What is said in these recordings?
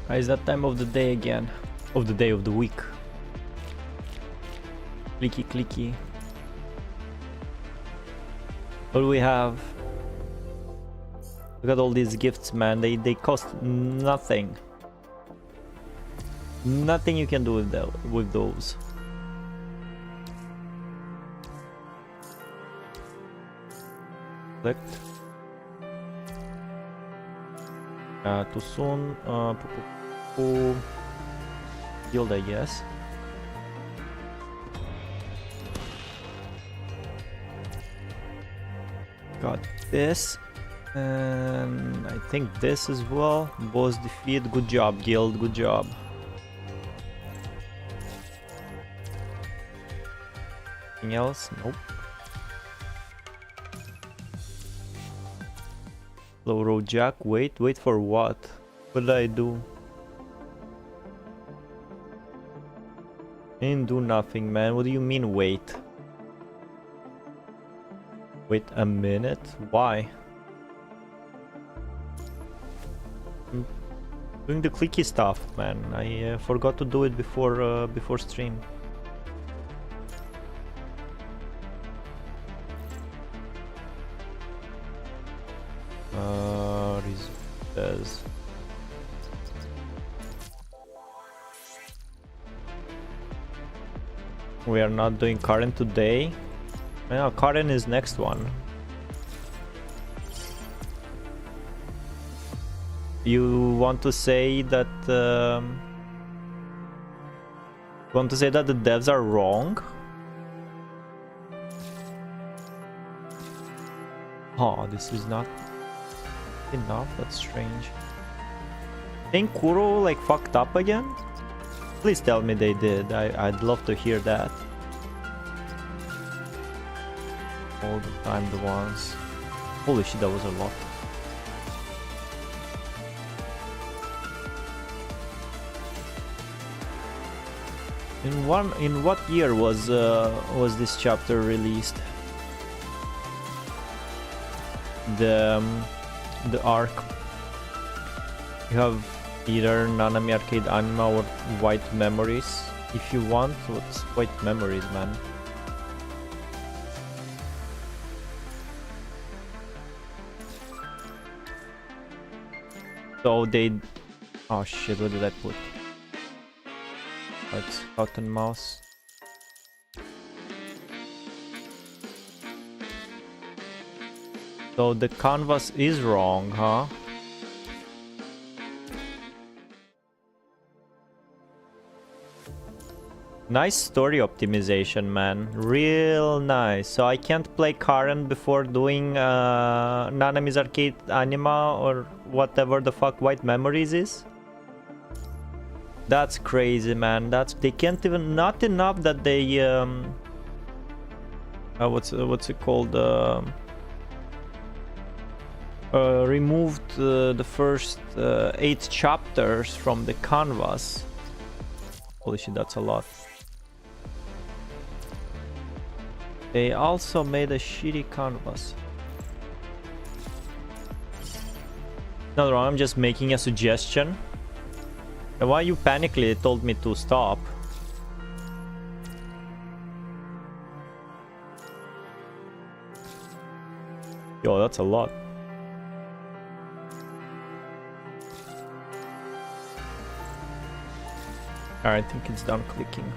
It's that time of the day again. Of the day of the week. Clicky clicky. What do we have? Look at all these gifts, man. They cost nothing. Nothing you can do with those. Select. Too soon. Guild, I guess. Got this. And I think this as well. Boss defeat. Good job, guild. Good job. Anything else? Nope. Low road jack. Wait for what? What did I do? I didn't do nothing, man. What do you mean wait? Wait a minute? Why? I'm doing the clicky stuff, man. I forgot to do it before stream. Says we are not doing current today. Yeah, current is next one. You want to say that the devs are wrong? Oh, this is not enough. That's strange. Think Kuro like fucked up again? Please tell me they did. I'd love to hear that. All the time the ones. Holy shit, that was a lot. In what year was this chapter released? The arc. You have either Nanami Arcade Anima or White Memories. If you want, what's White Memories, man? So they... Oh shit, what did I put? It's Cotton Mouse. So the canvas is wrong, huh? Nice story optimization, man. Real nice. So I can't play current before doing Nanami's Arcade Anima or whatever the fuck White Memories is? That's crazy, man. They can't even... Not enough that they... what's it called? Removed the first 8 chapters from the canvas. Holy shit, that's a lot. They also made a shitty canvas. Not wrong, I'm just making a suggestion. And why you panically told me to stop? Yo, that's a lot. Alright, I think it's done clicking.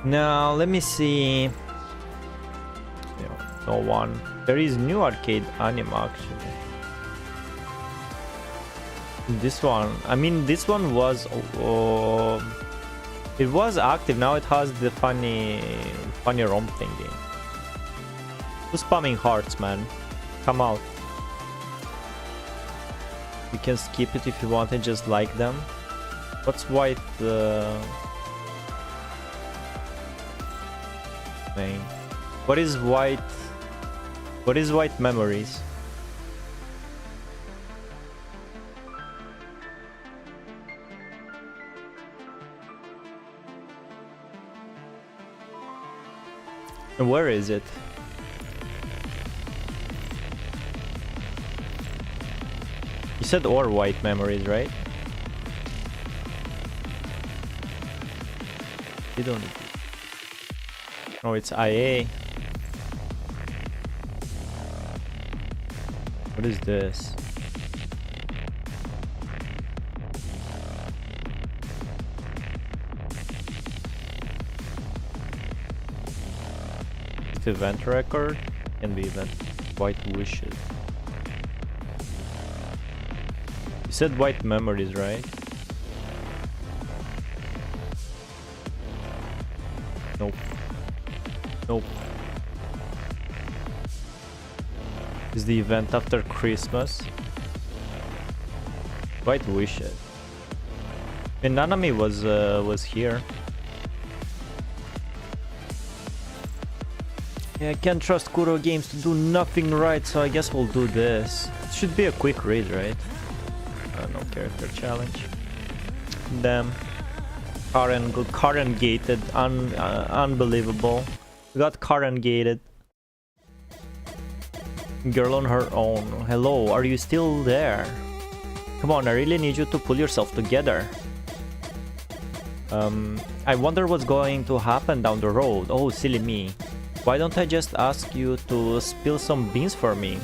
Now, let me see. No one. There is new arcade anima actually. This one, I mean, this one was it was active. Now it has the funny romp thingy. Who's spamming hearts, man? Come out. You can skip it if you want and just like them. What's white? Main. What is white? What is White Memories? And where is it? said or white memories, right? You don't. Oh, it's IA. What is this? It's event record. Can be event. White wishes. You said white memories, right? Nope. Nope. Is the event after Christmas? White wishes. And Nanami was here. Yeah, I can't trust Kuro Games to do nothing right, so I guess we'll do this. It should be a quick read, right? No character challenge. Damn. Karen gated. Unbelievable. We got Karen gated. Girl on her own. Hello, are you still there? Come on, I really need you to pull yourself together. I wonder what's going to happen down the road. Oh, silly me. Why don't I just ask you to spill some beans for me?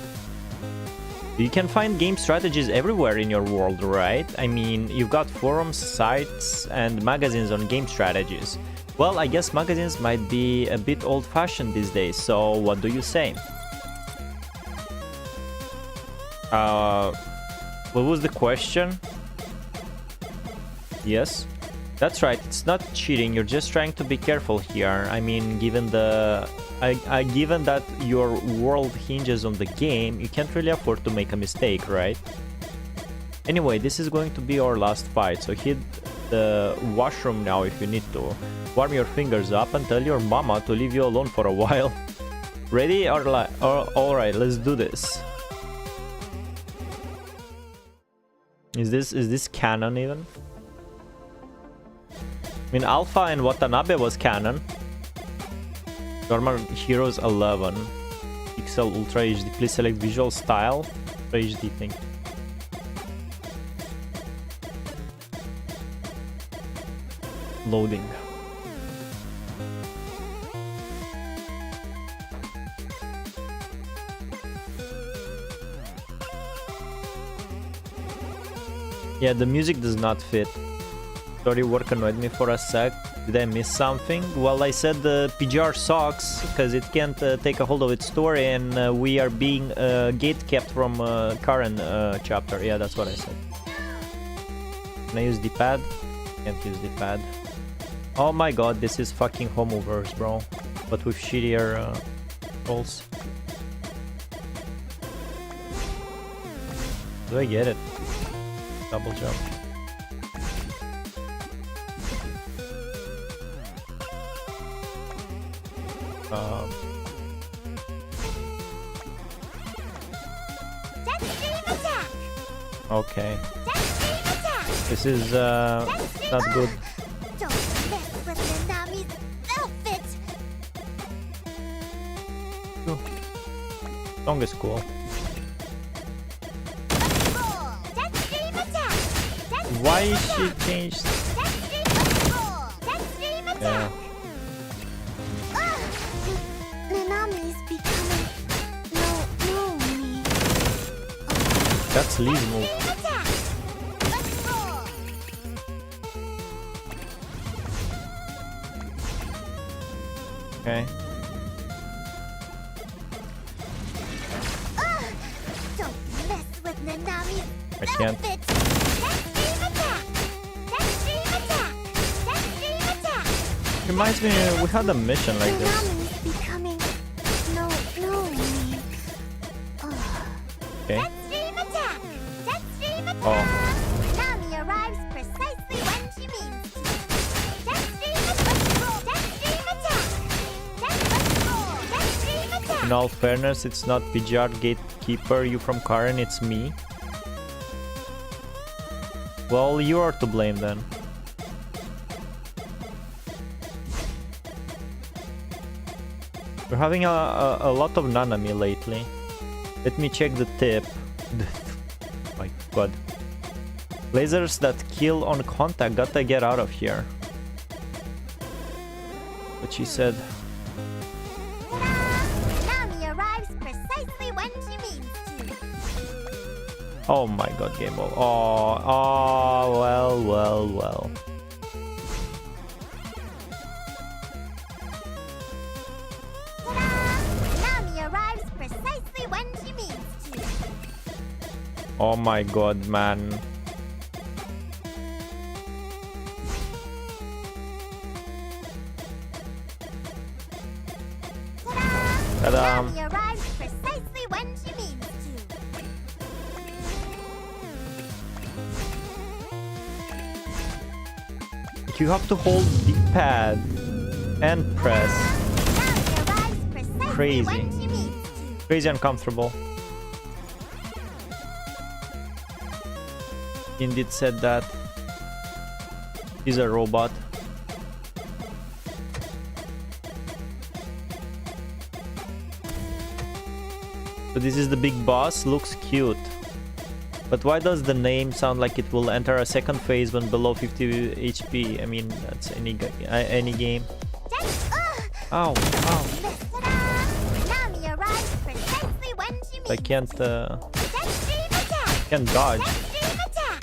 You can find game strategies everywhere in your world, right? I mean, you've got forums, sites, and magazines on game strategies. Well, I guess magazines might be a bit old-fashioned these days, so what do you say? What was the question? Yes? That's right, it's not cheating, you're just trying to be careful here. I mean, given that your world hinges on the game, you can't really afford to make a mistake, right? Anyway, this is going to be our last fight, so hit the washroom now if you need to. Warm your fingers up and tell your mama to leave you alone for a while. Ready? Alright, let's do this. Is this canon even? I mean, Alpha and Watanabe was canon. Normal Heroes 11. Pixel Ultra HD. Please select visual style. Ultra HD thing. Loading. Yeah, the music does not fit. Story work annoyed me for a sec. Did I miss something? Well, I said the PGR sucks because it can't take a hold of its story, and we are being gate kept from current chapter. Yeah, that's what I said. Can I use the pad? Can't use the pad. Oh my god, this is fucking Homoverse, bro. But with shittier rolls. Do I get it? Double jump. Okay. This is not good. Don't mess with Nanami's outfit. Song is cool. Why she changed? Yeah. Nanami's becoming no me. That's Lee's move. Okay. Don't mess with Nanami's I can't. outfit. Reminds me, we had a mission like this. Nanami's becoming no me. Okay. Jetstream attack! Jetstream attack! Oh. Nanami arrives precisely when she means to. Jetstream attack! Jetstream attack! Jetstream attack! In all fairness, it's not PGR gatekeeper you from Karen, it's me. Well, you are to blame then. We're having a lot of Nanami lately. Let me check the tip. My god. Lasers that kill on contact. Gotta get out of here. But she said. Nami arrives precisely when she means to. Oh my god, game over. Oh, well. Nami arrives precisely when she means to. Oh my god, man. Ta-da. Nami arrives precisely when she means to. You have to hold D-pad and press. Nami arrives precisely Crazy. when she means to. Crazy uncomfortable. Indeed said that. He's a robot. So this is the big boss. Looks cute. But why does the name sound like it will enter a second phase when below 50 HP? I mean, that's any game. Ow, ow. Nami arrives precisely when she means I can't Extreme attack! can't dodge. Extreme attack!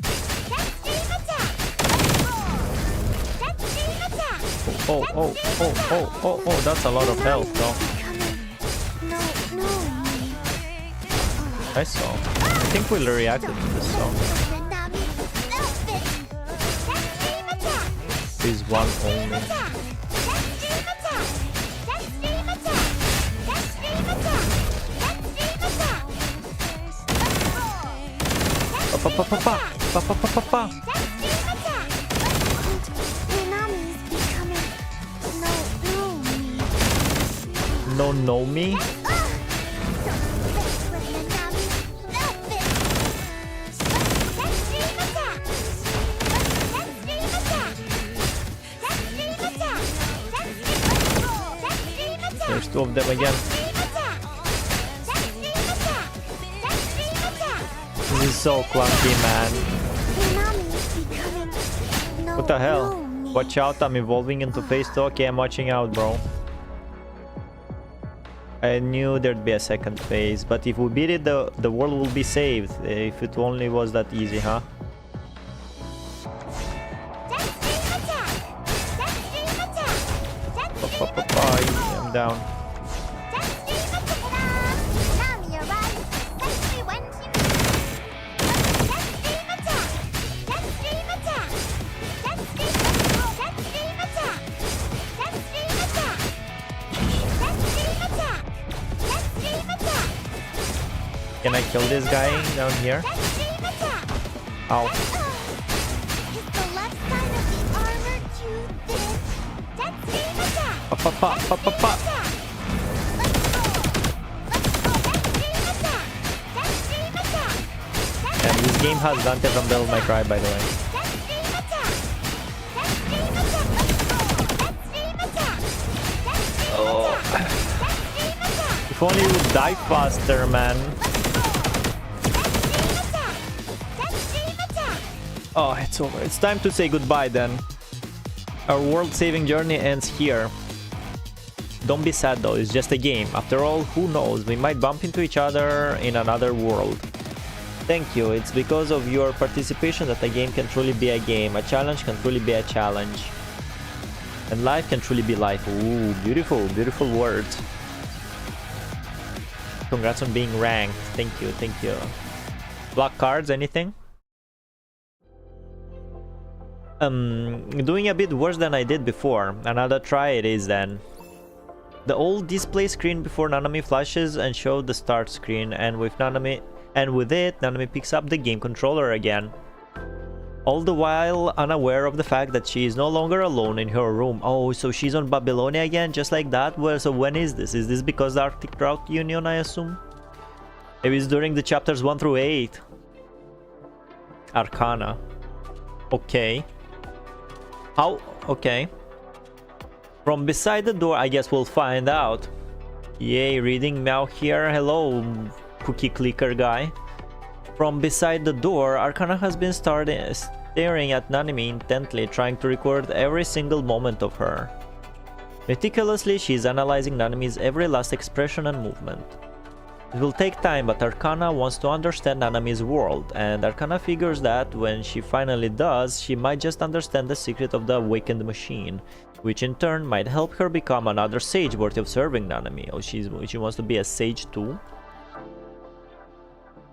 Extreme attack! Extreme attack! Oh, that's a lot of health though. I saw. I think we'll react to this song. Is one only. Pa. No me? There's two of them again. This is so clunky, man. What the hell? Watch out, I'm evolving into phase 2. Okay, I'm watching out, bro. I knew there'd be a second phase, but if we beat it, the world will be saved. If it only was that easy, huh? I'm down. Can I kill this guy down here? Ow. Pa. And this game has Dante from Devil May Cry, by the way. Oh. If only you would die faster, man. Oh, it's over. It's time to say goodbye then. Our world-saving journey ends here. Don't be sad though, it's just a game. After all, who knows, we might bump into each other in another world. Thank you, it's because of your participation that a game can truly be a game, a challenge can truly be a challenge. And life can truly be life. Ooh, beautiful, beautiful words. Congrats on being ranked. Thank you, thank you. Block cards, anything? Doing a bit worse than I did before. Another try it is then. The old display screen before Nanami flashes and shows the start screen, and with it, Nanami picks up the game controller again. All the while unaware of the fact that she is no longer alone in her room. Oh, so she's on Babylonia again, just like that? Well, so when is this? Is this because the Arctic Drought Union, I assume? Maybe it's during the chapters 1 through 8. Arcana. Okay. How? Okay. From beside the door, I guess we'll find out. Yay, reading Meow here. Hello, cookie clicker guy. From beside the door, Arcana has been staring at Nanami intently, trying to record every single moment of her. Meticulously, she is analyzing Nanami's every last expression and movement. It will take time, but Arcana wants to understand Nanami's world, and Arcana figures that when she finally does, she might just understand the secret of the awakened machine, which in turn might help her become another sage worthy of serving Nanami. Oh, she wants to be a sage too?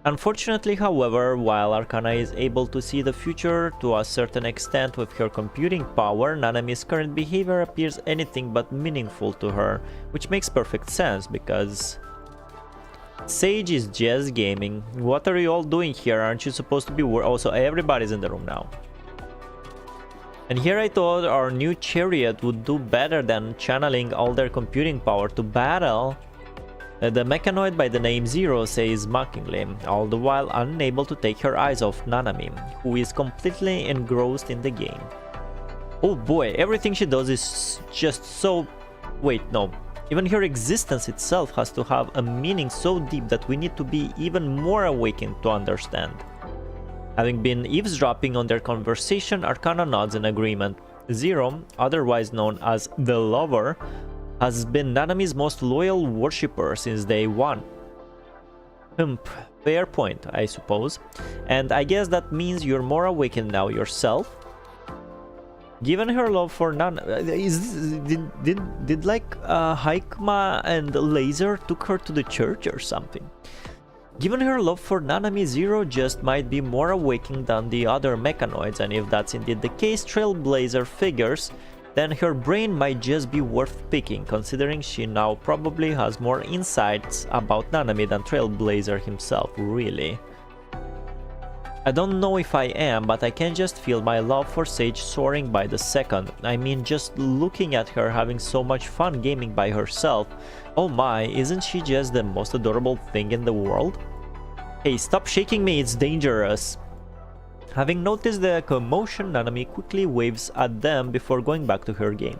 Unfortunately, however, while Arcana is able to see the future to a certain extent with her computing power, Nanami's current behavior appears anything but meaningful to her, which makes perfect sense because Sage is just gaming. What are you all doing here? Aren't you supposed to be also everybody's in the room now. And here I thought our new chariot would do better than channeling all their computing power to battle. The mechanoid by the name Zero says mockingly, all the while unable to take her eyes off Nanami, who is completely engrossed in the game. Oh boy, everything she does is just so... Wait, no. Even her existence itself has to have a meaning so deep that we need to be even more awakened to understand. Having been eavesdropping on their conversation, Arcana nods in agreement. Zero, otherwise known as the Lover, has been Nanami's most loyal worshipper since day one. Fair point, I suppose. And I guess that means you're more awakened now yourself? Given her love for did like Haikma and Laser took her to the church or something? Given her love for Nanami, Zero just might be more awakened than the other mechanoids, and if that's indeed the case, Trailblazer figures, then her brain might just be worth picking, considering she now probably has more insights about Nanami than Trailblazer himself, really. I don't know if I am, but I can just feel my love for Sage soaring by the second. I mean, just looking at her having so much fun gaming by herself. Oh my, isn't she just the most adorable thing in the world? Hey, stop shaking me, it's dangerous. Having noticed the commotion, Nanami quickly waves at them before going back to her game.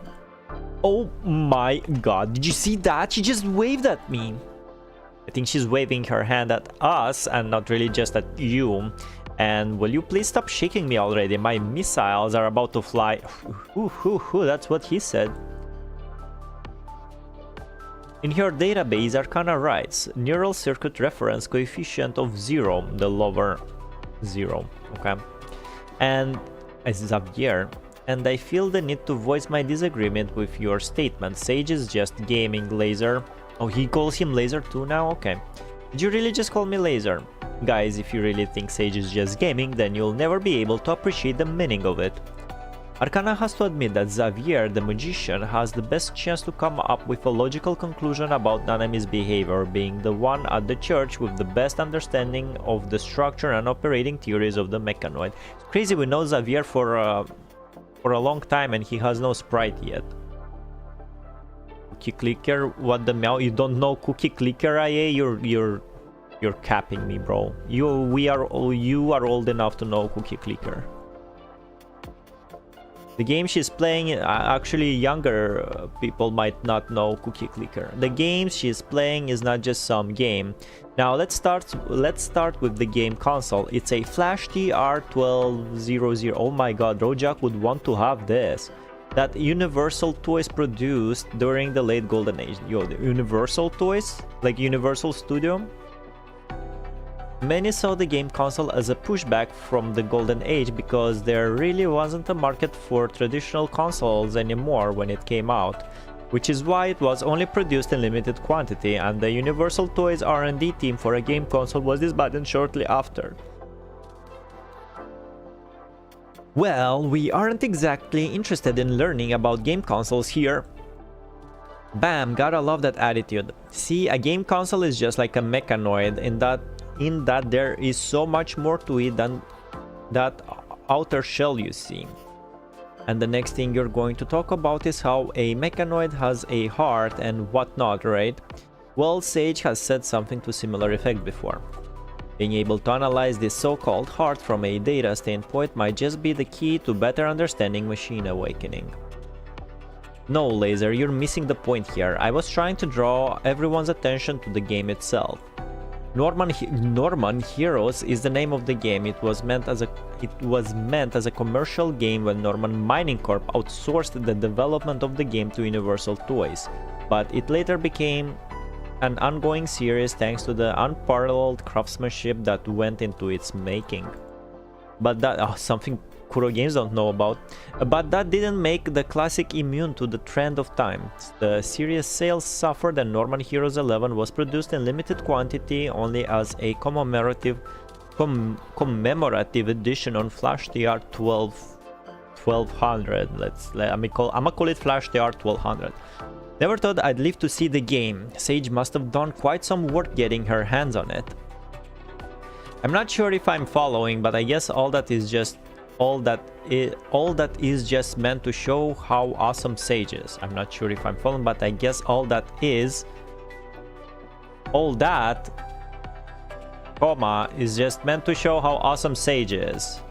Oh my god, did you see that? She just waved at me. I think she's waving her hand at us and not really just at you. And will you please stop shaking me already? My missiles are about to fly. That's what he said. In her database, Arcana writes, neural circuit reference coefficient of 0, the Lover 0, okay. And Xavier, and I feel the need to voice my disagreement with your statement. Sage is just gaming, Laser. Oh, he calls him Laser too now? Okay. Did you really just call me Laser? Guys, if you really think Sage is just gaming, then you'll never be able to appreciate the meaning of it. Arcana has to admit that Xavier, the magician, has the best chance to come up with a logical conclusion about Nanami's behavior, being the one at the church with the best understanding of the structure and operating theories of the mechanoid. It's crazy, we know Xavier for a long time and he has no sprite yet. Cookie Clicker, what the meow? You don't know Cookie Clicker, IA? You're capping me, bro. You are old enough to know Cookie Clicker. The game she's playing, actually younger people might not know Cookie Clicker. The game she's playing is not just some game. Now let's start with the game console. It's a Flash TR1200. Oh my god, Rojak would want to have this. That Universal Toys produced during the late Golden Age. Yo, the Universal Toys? Like Universal Studio? Many saw the game console as a pushback from the Golden Age because there really wasn't a market for traditional consoles anymore when it came out, which is why it was only produced in limited quantity, and the Universal Toys R&D team for a game console was disbanded shortly after. Well, we aren't exactly interested in learning about game consoles here. Bam, gotta love that attitude. See, a game console is just like a mechanoid in that there is so much more to it than that outer shell you see. And the next thing you're going to talk about is how a mechanoid has a heart and whatnot, right? Well, Sage has said something to similar effect before. Being able to analyze this so-called heart from a data standpoint might just be the key to better understanding machine awakening. No, Laser, you're missing the point here. I was trying to draw everyone's attention to the game itself. Norman Heroes is the name of the game. It was meant as a commercial game when Norman Mining Corp outsourced the development of the game to Universal Toys, but it later became an ongoing series thanks to the unparalleled craftsmanship that went into its making. But that something Kuro Games don't know about. But that didn't make the classic immune to the trend of time. The series sales suffered and Norman Heroes 11 was produced in limited quantity only as a commemorative edition on Flash TR 1200. I'm gonna call it Flash TR 1200. Never thought I'd live to see the game. Sage must have done quite some work getting her hands on it. I'm not sure if I'm following, but I guess all that is just meant to show how awesome Sage is. I'm not sure if I'm following, but I guess all that, comma, is just meant to show how awesome Sage is.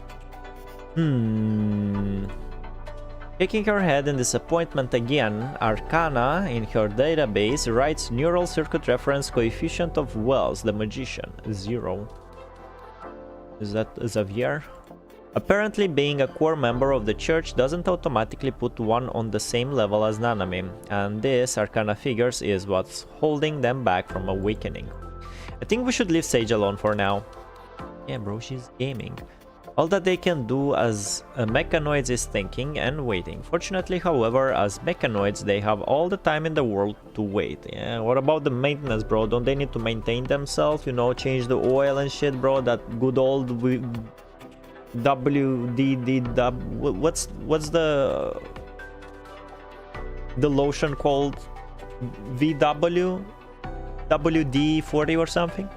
Shaking her head in disappointment again, Arcana in her database writes neural circuit reference coefficient of Wells, the magician, 0. Is that Xavier? Apparently being a core member of the church doesn't automatically put one on the same level as Nanami, and this, Arcana figures, is what's holding them back from awakening. I think we should leave Sage alone for now. Yeah bro, she's gaming. All that they can do as mechanoids is thinking and waiting. Fortunately, however, as mechanoids, they have all the time in the world to wait. Yeah, what about the maintenance, bro? Don't they need to maintain themselves? You know, change the oil and shit, bro? That good old what's the lotion called? WD-40 or something?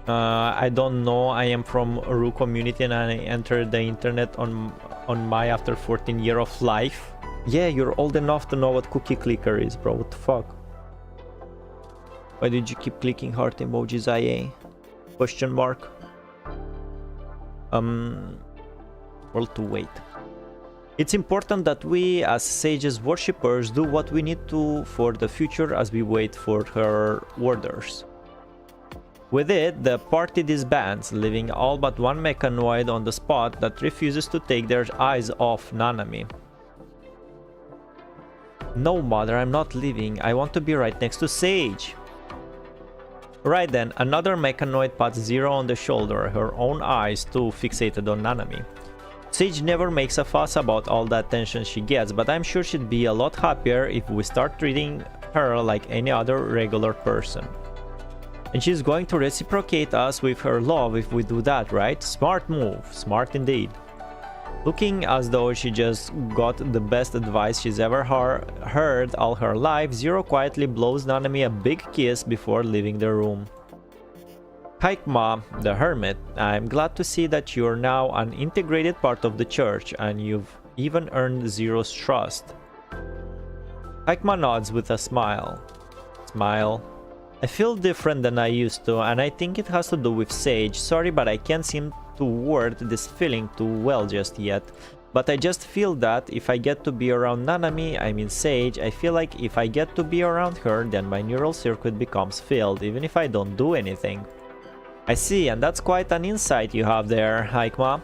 I don't know. I am from Ru community and I entered the internet on my after 14 years of life. Yeah, you're old enough to know what cookie clicker is, bro. What the fuck? Why did you keep clicking heart emojis, IA? Question mark. Well, to wait. It's important that we as Sage's worshippers do what we need to for the future as we wait for her orders. With it, the party disbands, leaving all but one mechanoid on the spot that refuses to take their eyes off Nanami. No, mother, I'm not leaving. I want to be right next to Sage. Right then, another mechanoid pats Zero on the shoulder, her own eyes too fixated on Nanami. Sage never makes a fuss about all the attention she gets, but I'm sure she'd be a lot happier if we start treating her like any other regular person. And she's going to reciprocate us with her love if we do that, right? Smart move. Smart indeed. Looking as though she just got the best advice she's ever heard all her life, Zero quietly blows Nanami a big kiss before leaving the room. Haikma, the hermit, I'm glad to see that you're now an integrated part of the church and you've even earned Zero's trust. Haikma nods with a smile. I feel different than I used to, and I think it has to do with Sage. Sorry, but I can't seem to word this feeling too well just yet. But I just feel that if I get to be around Nanami, I mean Sage, I feel like if I get to be around her, then my neural circuit becomes filled, even if I don't do anything. I see, and that's quite an insight you have there, Haikma.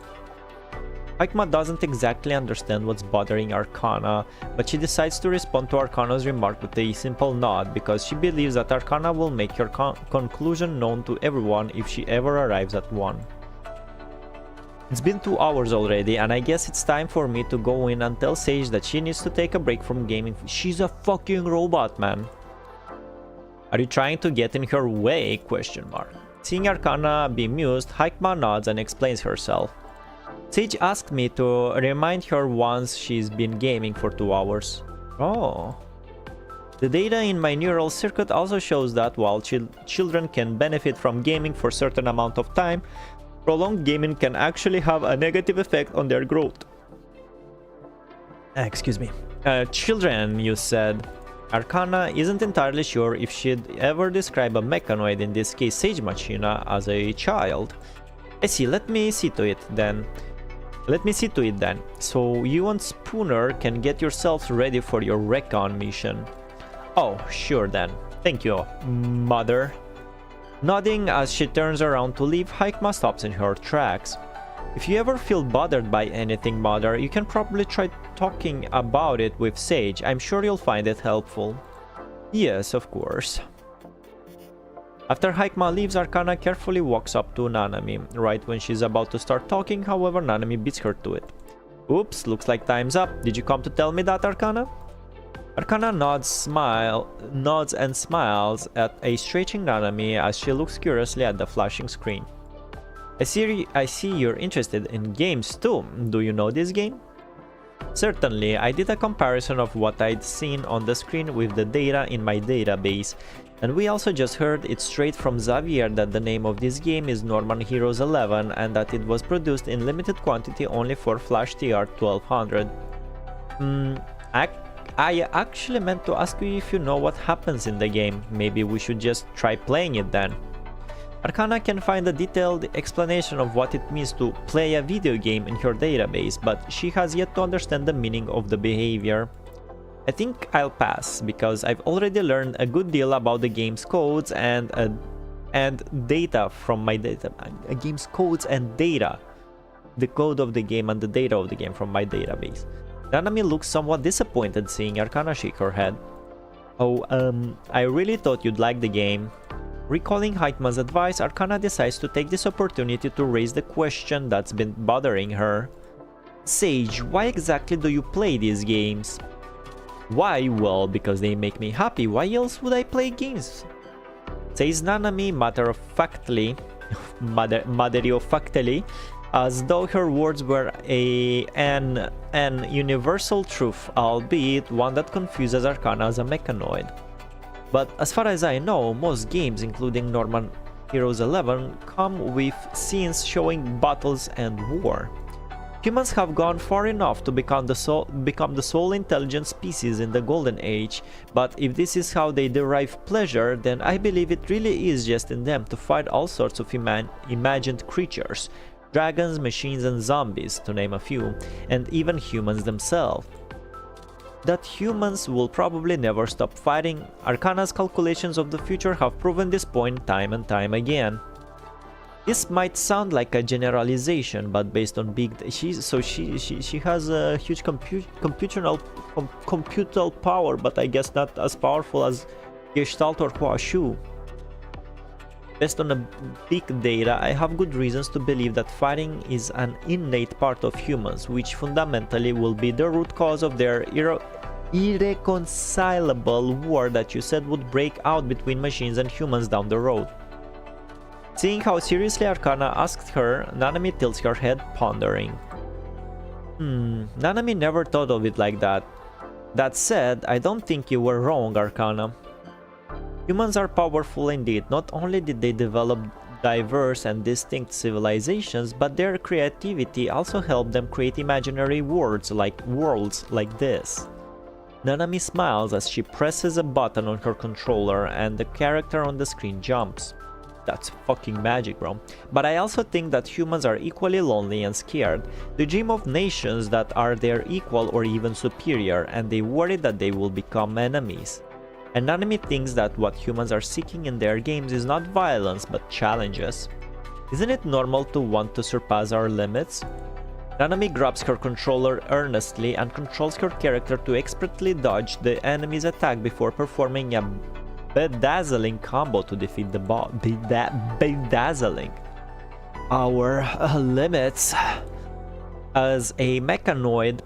Haikma doesn't exactly understand what's bothering Arcana, but she decides to respond to Arcana's remark with a simple nod because she believes that Arcana will make her conclusion known to everyone if she ever arrives at one. It's been 2 hours already, and I guess it's time for me to go in and tell Sage that she needs to take a break from gaming. She's a fucking robot, man. Are you trying to get in her way? Question mark. Seeing Arcana bemused, Haikma nods and explains herself. Sage asked me to remind her once she's been gaming for 2 hours. Oh. The data in my neural circuit also shows that while children can benefit from gaming for a certain amount of time, prolonged gaming can actually have a negative effect on their growth. Excuse me. Children, you said. Arcana isn't entirely sure if she'd ever describe a mechanoid, in this case Sage Machina, as a child. I see, let me see to it then. So you and Spooner can get yourselves ready for your recon mission. Oh, sure then. Thank you, mother. Nodding as she turns around to leave, Haikma stops in her tracks. If you ever feel bothered by anything, mother, you can probably try talking about it with Sage. I'm sure you'll find it helpful. Yes, of course. After Haikma leaves, Arcana carefully walks up to Nanami. Right when she's about to start talking, however, Nanami beats her to it. Oops, looks like time's up. Did you come to tell me that, Arcana? Arcana nods and smiles at a stretching Nanami as she looks curiously at the flashing screen. I see you're interested in games too. Do you know this game? Certainly, I did a comparison of what I'd seen on the screen with the data in my database, and we also just heard it straight from Xavier that the name of this game is Norman Heroes 11 and that it was produced in limited quantity only for Flash TR 1200. I actually meant to ask you if you know what happens in the game. Maybe we should just try playing it then. Arcana can find a detailed explanation of what it means to play a video game in her database, but she has yet to understand the meaning of the behavior. I think I'll pass, because I've already learned a good deal about the game's codes and data from my game's codes and data. The code of the game and the data of the game from my database. Nanami looks somewhat disappointed seeing Arcana shake her head. Oh, I really thought you'd like the game. Recalling Haikma's advice, Arcana decides to take this opportunity to raise the question that's been bothering her. Sage, why exactly do you play these games? Why? Well, because they make me happy. Why else would I play games? Says Nanami matter-of-factly, as though her words were an universal truth, albeit one that confuses Arcana as a mechanoid. But as far as I know, most games, including Norman Heroes 11, come with scenes showing battles and war. Humans have gone far enough to become the sole intelligent species in the Golden Age, but if this is how they derive pleasure, then I believe it really is just in them to fight all sorts of imagined creatures. Dragons, machines and zombies, to name a few, and even humans themselves. That humans will probably never stop fighting. Arcana's calculations of the future have proven this point time and time again. This might sound like a generalization, but based on she has a huge computal power, but I guess not as powerful as Gestalt or Huashu. Based on a big data, I have good reasons to believe that fighting is an innate part of humans, which fundamentally will be the root cause of their irreconcilable war that you said would break out between machines and humans down the road. Seeing how seriously Arcana asked her, Nanami tilts her head, pondering. Nanami never thought of it like that. That said, I don't think you were wrong, Arcana. Humans are powerful indeed. Not only did they develop diverse and distinct civilizations, but their creativity also helped them create imaginary worlds like this. Nanami smiles as she presses a button on her controller and the character on the screen jumps. That's fucking magic, bro. But I also think that humans are equally lonely and scared. They dream of nations that are their equal or even superior, and they worry that they will become enemies. And Nanami thinks that what humans are seeking in their games is not violence but challenges. Isn't it normal to want to surpass our limits? Nanami grabs her controller earnestly and controls her character to expertly dodge the enemy's attack before performing a bedazzling combo to defeat the boss. Bedazzling. Our limits. As a mechanoid,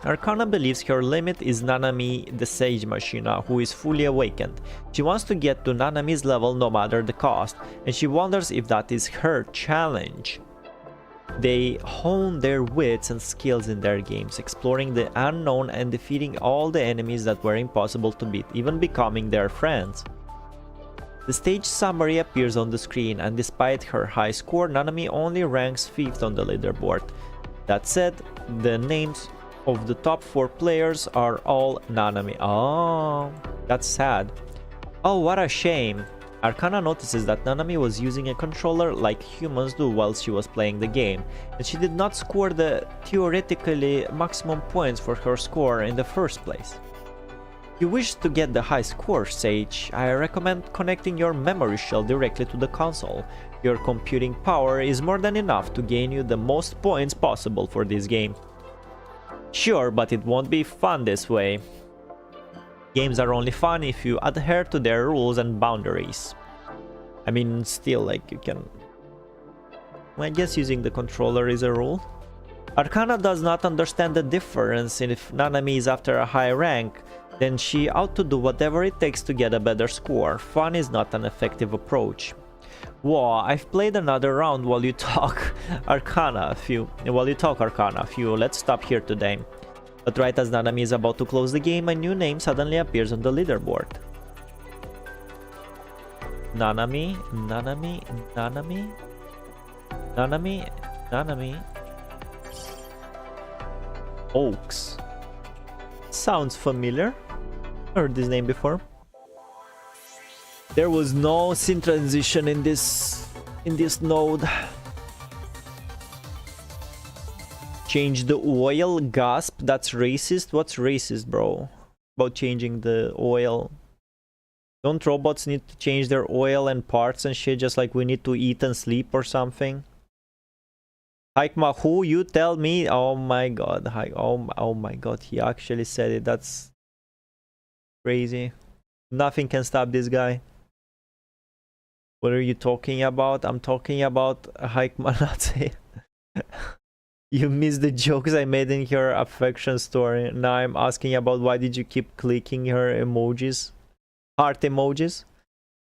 Arcana believes her limit is Nanami the Sage Machina, who is fully awakened. She wants to get to Nanami's level no matter the cost, and she wonders if that is her challenge. They hone their wits and skills in their games, exploring the unknown and defeating all the enemies that were impossible to beat, even becoming their friends. The stage summary appears on the screen, and despite her high score, Nanami only ranks 5th on the leaderboard. That said, the names of the top 4 players are all Nanami. Oh, that's sad. Oh, what a shame. Arcana notices that Nanami was using a controller like humans do while she was playing the game, and she did not score the theoretically maximum points for her score in the first place. You wish to get the high score, Sage? I recommend connecting your memory shell directly to the console. Your computing power is more than enough to gain you the most points possible for this game. Sure, but it won't be fun this way. Games are only fun if you adhere to their rules and boundaries. I mean, still, like, you can... I guess using the controller is a rule. Arcana does not understand the difference, and if Nanami is after a high rank, then she ought to do whatever it takes to get a better score. Fun is not an effective approach. Whoa, I've played another round while you talk Arcana. Let's stop here today. But right as Nanami is about to close the game, a new name suddenly appears on the leaderboard. Nanami. Oaks. Sounds familiar. Heard this name before. There was no scene transition in this node. Change the oil. Gasp. That's racist. What's racist, bro? About changing the oil. Don't robots need to change their oil and parts and shit just like we need to eat and sleep or something? Haikma, who? You tell me. Oh my god. Oh my god. He actually said it. That's crazy. Nothing can stop this guy. What are you talking about? I'm talking about Haikma Nazi. You missed the jokes I made in her affection story. Now I'm asking about why did you keep clicking her emojis? Heart emojis?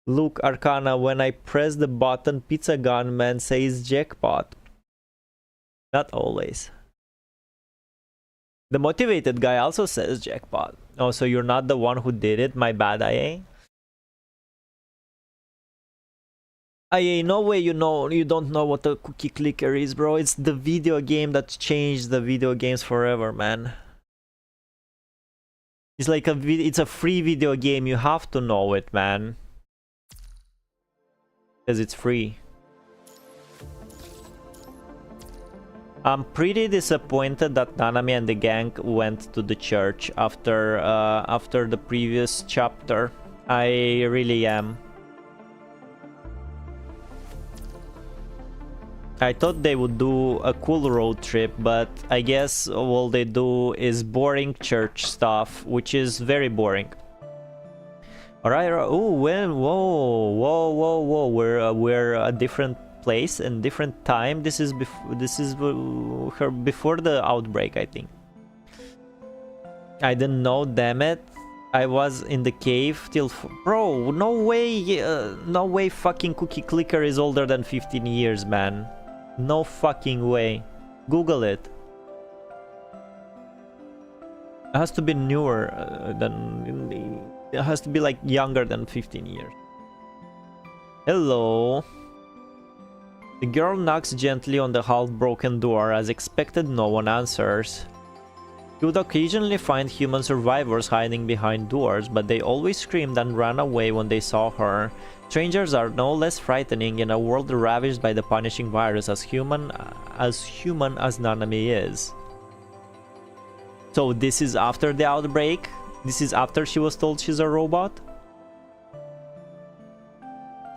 Look, Arcana, when I press the button, Pizza Gun Man says jackpot. Not always. The motivated guy also says jackpot. Oh, so you're not the one who did it? My bad, IA. IA, no way you don't know what a cookie clicker is, bro. It's the video game that changed the video games forever, man. It's like it's a free video game. You have to know it, man. Because it's free. I'm pretty disappointed that Nanami and the gang went to the church after the previous chapter. I really am. I thought they would do a cool road trip, but I guess all they do is boring church stuff, which is very boring. Alright, oh, whoa, we're a different place and different time. This is before the outbreak, I think. I didn't know, damn it. I was in the cave till bro, no way fucking Cookie Clicker is older than 15 years, man. No fucking way. Google it. It has to be newer it has to be like younger than 15 years. Hello. The girl knocks gently on the half-broken door. As expected, no one answers. You would occasionally find human survivors hiding behind doors, but they always screamed and ran away when they saw her. Strangers are no less frightening in a world ravaged by the punishing virus as human as Nanami is. So this is after the outbreak? This is after she was told she's a robot?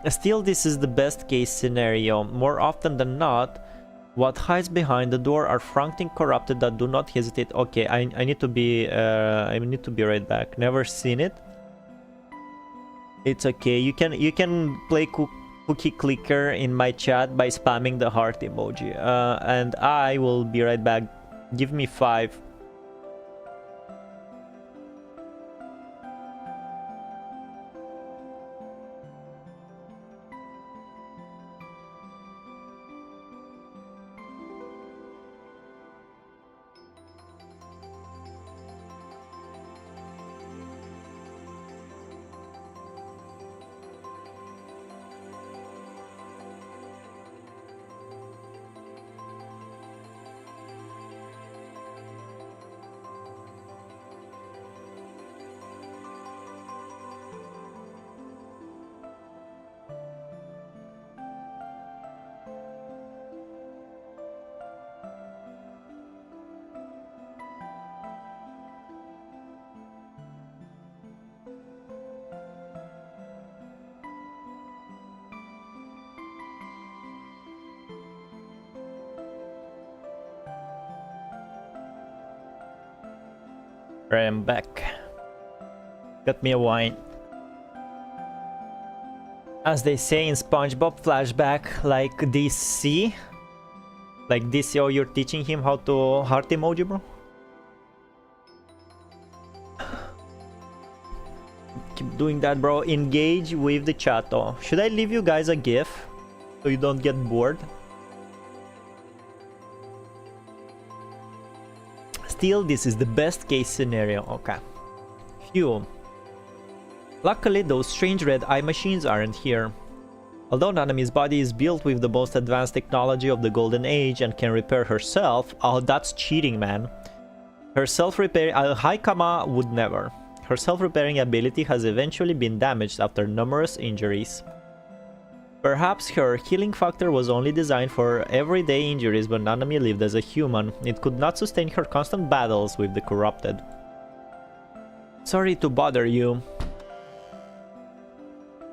Still, this is the best case scenario. More often than not, what hides behind the door are frantic corrupted that do not hesitate. Okay, I need to be right back. Never seen it. It's okay. You can play Cookie Clicker in my chat by spamming the heart emoji. And I will be right back. Give me 5. I'm back. Got me a wine. As they say in SpongeBob flashback, like DC. Like DC, oh, you're teaching him how to heart emoji, bro? Keep doing that, bro. Engage with the chat. Oh. Should I leave you guys a GIF so you don't get bored? Still, this is the best case scenario. Okay. Phew. Luckily, those strange red eye machines aren't here. Although Nanami's body is built with the most advanced technology of the Golden Age and can repair herself, oh, that's cheating, man. Her self-repair, Haikama would never. Her self-repairing ability has eventually been damaged after numerous injuries. Perhaps her healing factor was only designed for everyday injuries, but Nanami lived as a human. It could not sustain her constant battles with the corrupted. Sorry to bother you.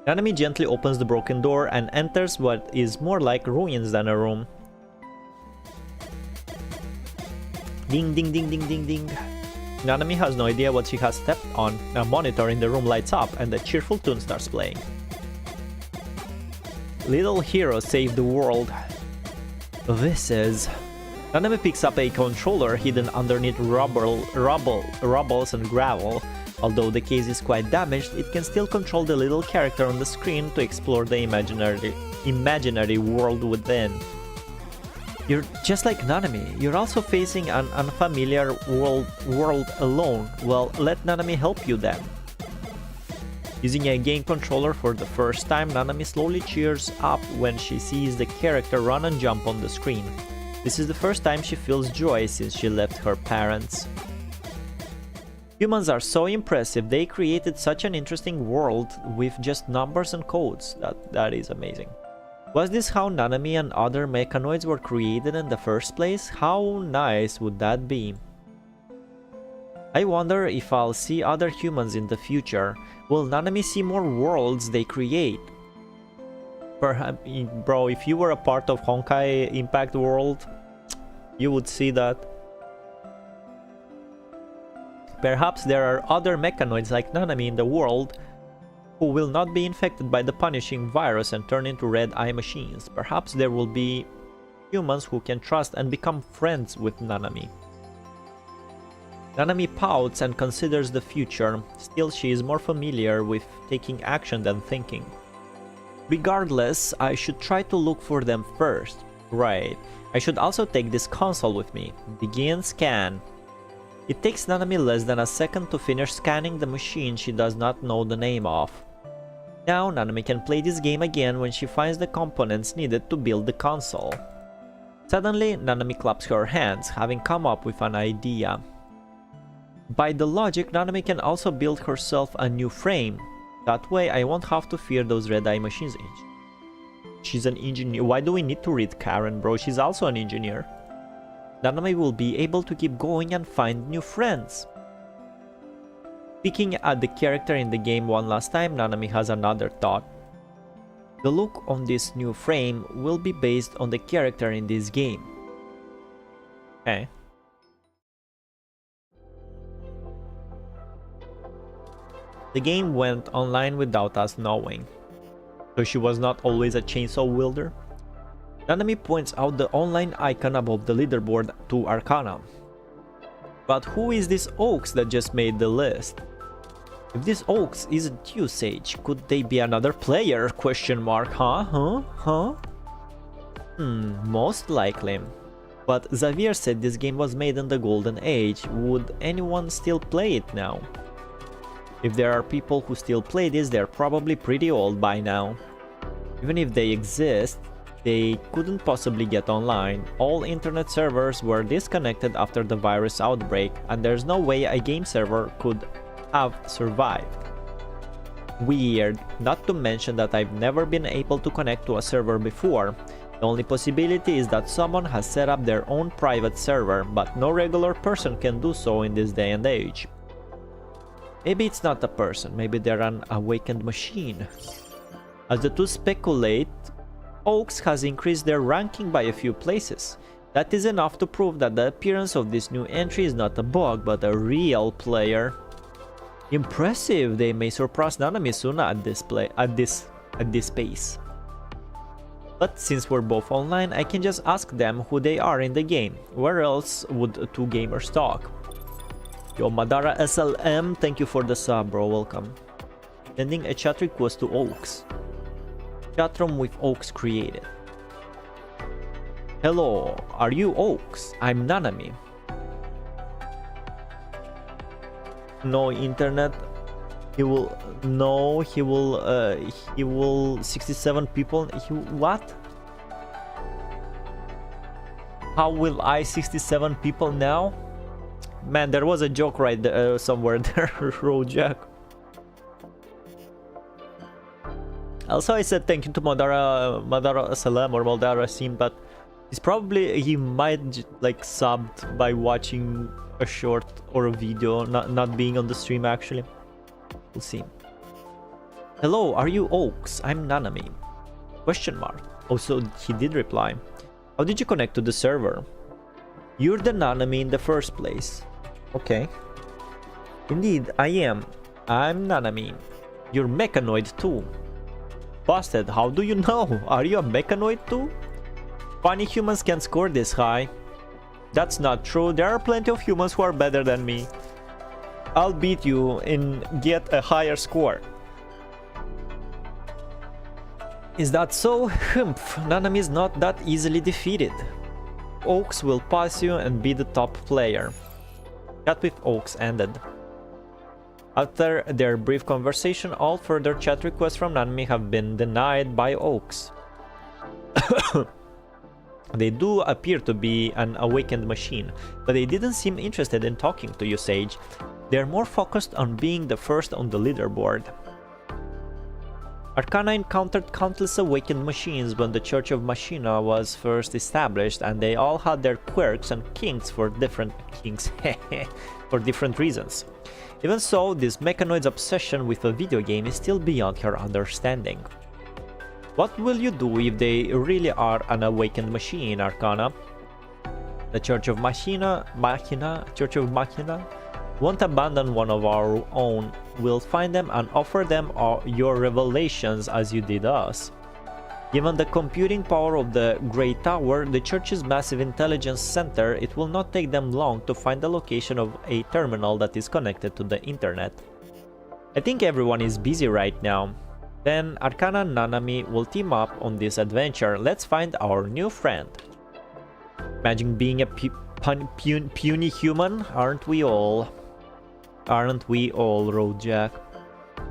Nanami gently opens the broken door and enters what is more like ruins than a room. Ding ding ding ding ding ding. Nanami has no idea what she has stepped on. A monitor in the room lights up and a cheerful tune starts playing. Little hero save the world. This is... Nanami picks up a controller hidden underneath rubbles and gravel. Although the case is quite damaged, it can still control the little character on the screen to explore the imaginary world within. You're just like Nanami, you're also facing an unfamiliar world alone. Well, let Nanami help you then. Using a game controller for the first time, Nanami slowly cheers up when she sees the character run and jump on the screen. This is the first time she feels joy since she left her parents. Humans are so impressive, they created such an interesting world with just numbers and codes. That is amazing. Was this how Nanami and other mechanoids were created in the first place? How nice would that be? I wonder if I'll see other humans in the future. Will Nanami see more worlds they create? Perhaps, bro, if you were a part of Honkai Impact world, you would see that. Perhaps there are other mechanoids like Nanami in the world who will not be infected by the punishing virus and turn into red eye machines. Perhaps there will be humans who can trust and become friends with Nanami. Nanami pouts and considers the future. Still, she is more familiar with taking action than thinking. Regardless, I should try to look for them first. Right. I should also take this console with me. Begin scan. It takes Nanami less than a second to finish scanning the machine she does not know the name of. Now Nanami can play this game again when she finds the components needed to build the console. Suddenly, Nanami claps her hands, having come up with an idea. By the logic, Nanami can also build herself a new frame. That way I won't have to fear those red eye machines. She's an engineer. Why do we need to read Karen, bro? She's also an engineer. Nanami will be able to keep going and find new friends. Peeking at the character in the game one last time, Nanami has another thought. The look on this new frame will be based on the character in this game. Okay. The game went online without us knowing. So she was not always a chainsaw wielder? Nanami points out the online icon above the leaderboard to Arcana. But who is this Oaks that just made the list? If this Oaks isn't you, Sage, could they be another player? Question mark, huh? Most likely. But Xavier said this game was made in the Golden Age. Would anyone still play it now? If there are people who still play this, they're probably pretty old by now. Even if they exist, they couldn't possibly get online. All internet servers were disconnected after the virus outbreak, and there's no way a game server could have survived. Weird, not to mention that I've never been able to connect to a server before. The only possibility is that someone has set up their own private server, but no regular person can do so in this day and age. Maybe it's not a person, maybe they're an awakened machine. As the two speculate, Oaks has increased their ranking by a few places. That is enough to prove that the appearance of this new entry is not a bug, but a real player. Impressive! They may surpass Nanami Suna at this pace. But since we're both online, I can just ask them who they are in the game. Where else would two gamers talk? Yo, Madara SLM, thank you for the sub, bro. Welcome. Sending a chat request to Oaks. Chatroom with Oaks created. Hello, are you Oaks? I'm Nanami. No internet. He will 67 people. What? How will I 67 people now? Man, there was a joke right there, somewhere there, Rojak. Also, I said thank you to Madara Salam or Madara Sim, but he might like subbed by watching a short or a video, not being on the stream actually. We'll see. Hello, are you Oaks? I'm Nanami. Question mark. Oh, so he did reply. How did you connect to the server? You're the Nanami in the first place. Okay. Indeed, I am. I'm Nanami. You're mechanoid too. Busted, how do you know? Are you a mechanoid too? Funny humans can't score this high. That's not true. There are plenty of humans who are better than me. I'll beat you and get a higher score. Is that so? Humph, Nanami is not that easily defeated. Oaks will pass you and be the top player. Chat with Oaks ended. After their brief conversation, all further chat requests from Nanami have been denied by Oaks. They do appear to be an awakened machine, but they didn't seem interested in talking to you, Sage. They're more focused on being the first on the leaderboard. Arcana encountered countless awakened machines when the Church of Machina was first established, and they all had their quirks and kinks for different reasons. Even so, this mechanoid's obsession with a video game is still beyond her understanding. What will you do if they really are an awakened machine, Arcana? The Church of Machina won't abandon one of our own. We'll find them and offer them your revelations as you did us. Given the computing power of the Great Tower, the Church's massive intelligence center, it will not take them long to find the location of a terminal that is connected to the internet. I think everyone is busy right now. Then Arcana and Nanami will team up on this adventure. Let's find our new friend. Imagine being a puny human, aren't we all? Aren't we all, Roadjack?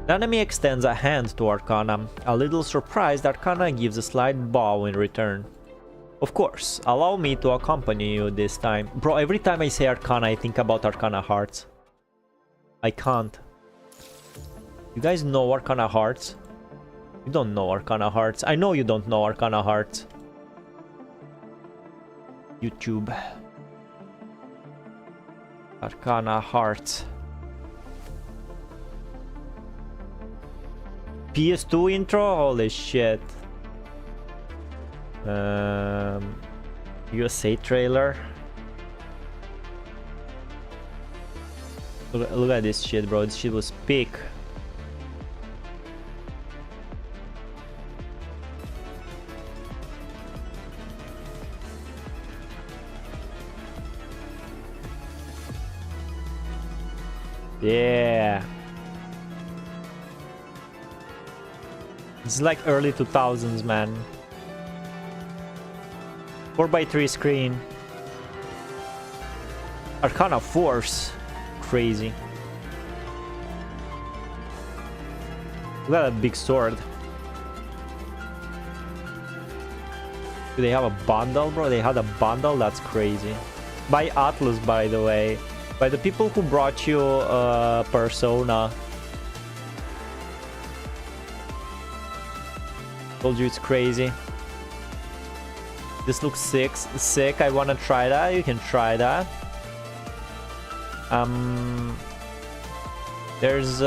Nanami extends a hand to Arcana. A little surprised, Arcana gives a slight bow in return. Of course, allow me to accompany you this time. Bro, every time I say Arcana, I think about Arcana Hearts. I can't. You guys know Arcana Hearts? You don't know Arcana Hearts. I know you don't know Arcana Hearts. YouTube. Arcana Hearts. PS2 intro? Holy shit. USA trailer. Look at this shit, bro. This shit was peak. Yeah. It's like early 2000s, man. 4x3 screen. Arcana Force. Crazy. Look at that big sword. Do they have a bundle, bro? They had a bundle? That's crazy. By Atlus, by the way. By the people who brought you Persona. Told you it's crazy. This looks sick. I wanna try that. You can try that. There's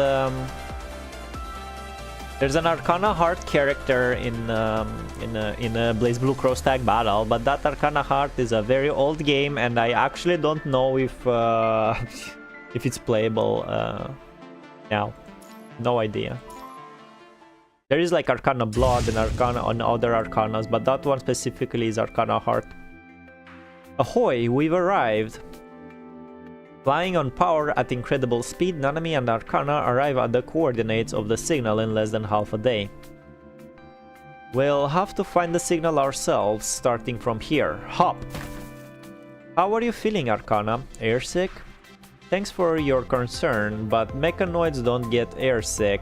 There's an Arcana Heart character in a Blaze Blue Cross tag battle, but that Arcana Heart is a very old game, and I actually don't know if if it's playable now. No idea. There is like Arcana Blood and Arcana on other Arcanas, but that one specifically is Arcana Heart. Ahoy, we've arrived! Flying on power at incredible speed, Nanami and Arcana arrive at the coordinates of the signal in less than half a day. We'll have to find the signal ourselves, starting from here. Hop! How are you feeling, Arcana? Airsick? Thanks for your concern, but mechanoids don't get airsick.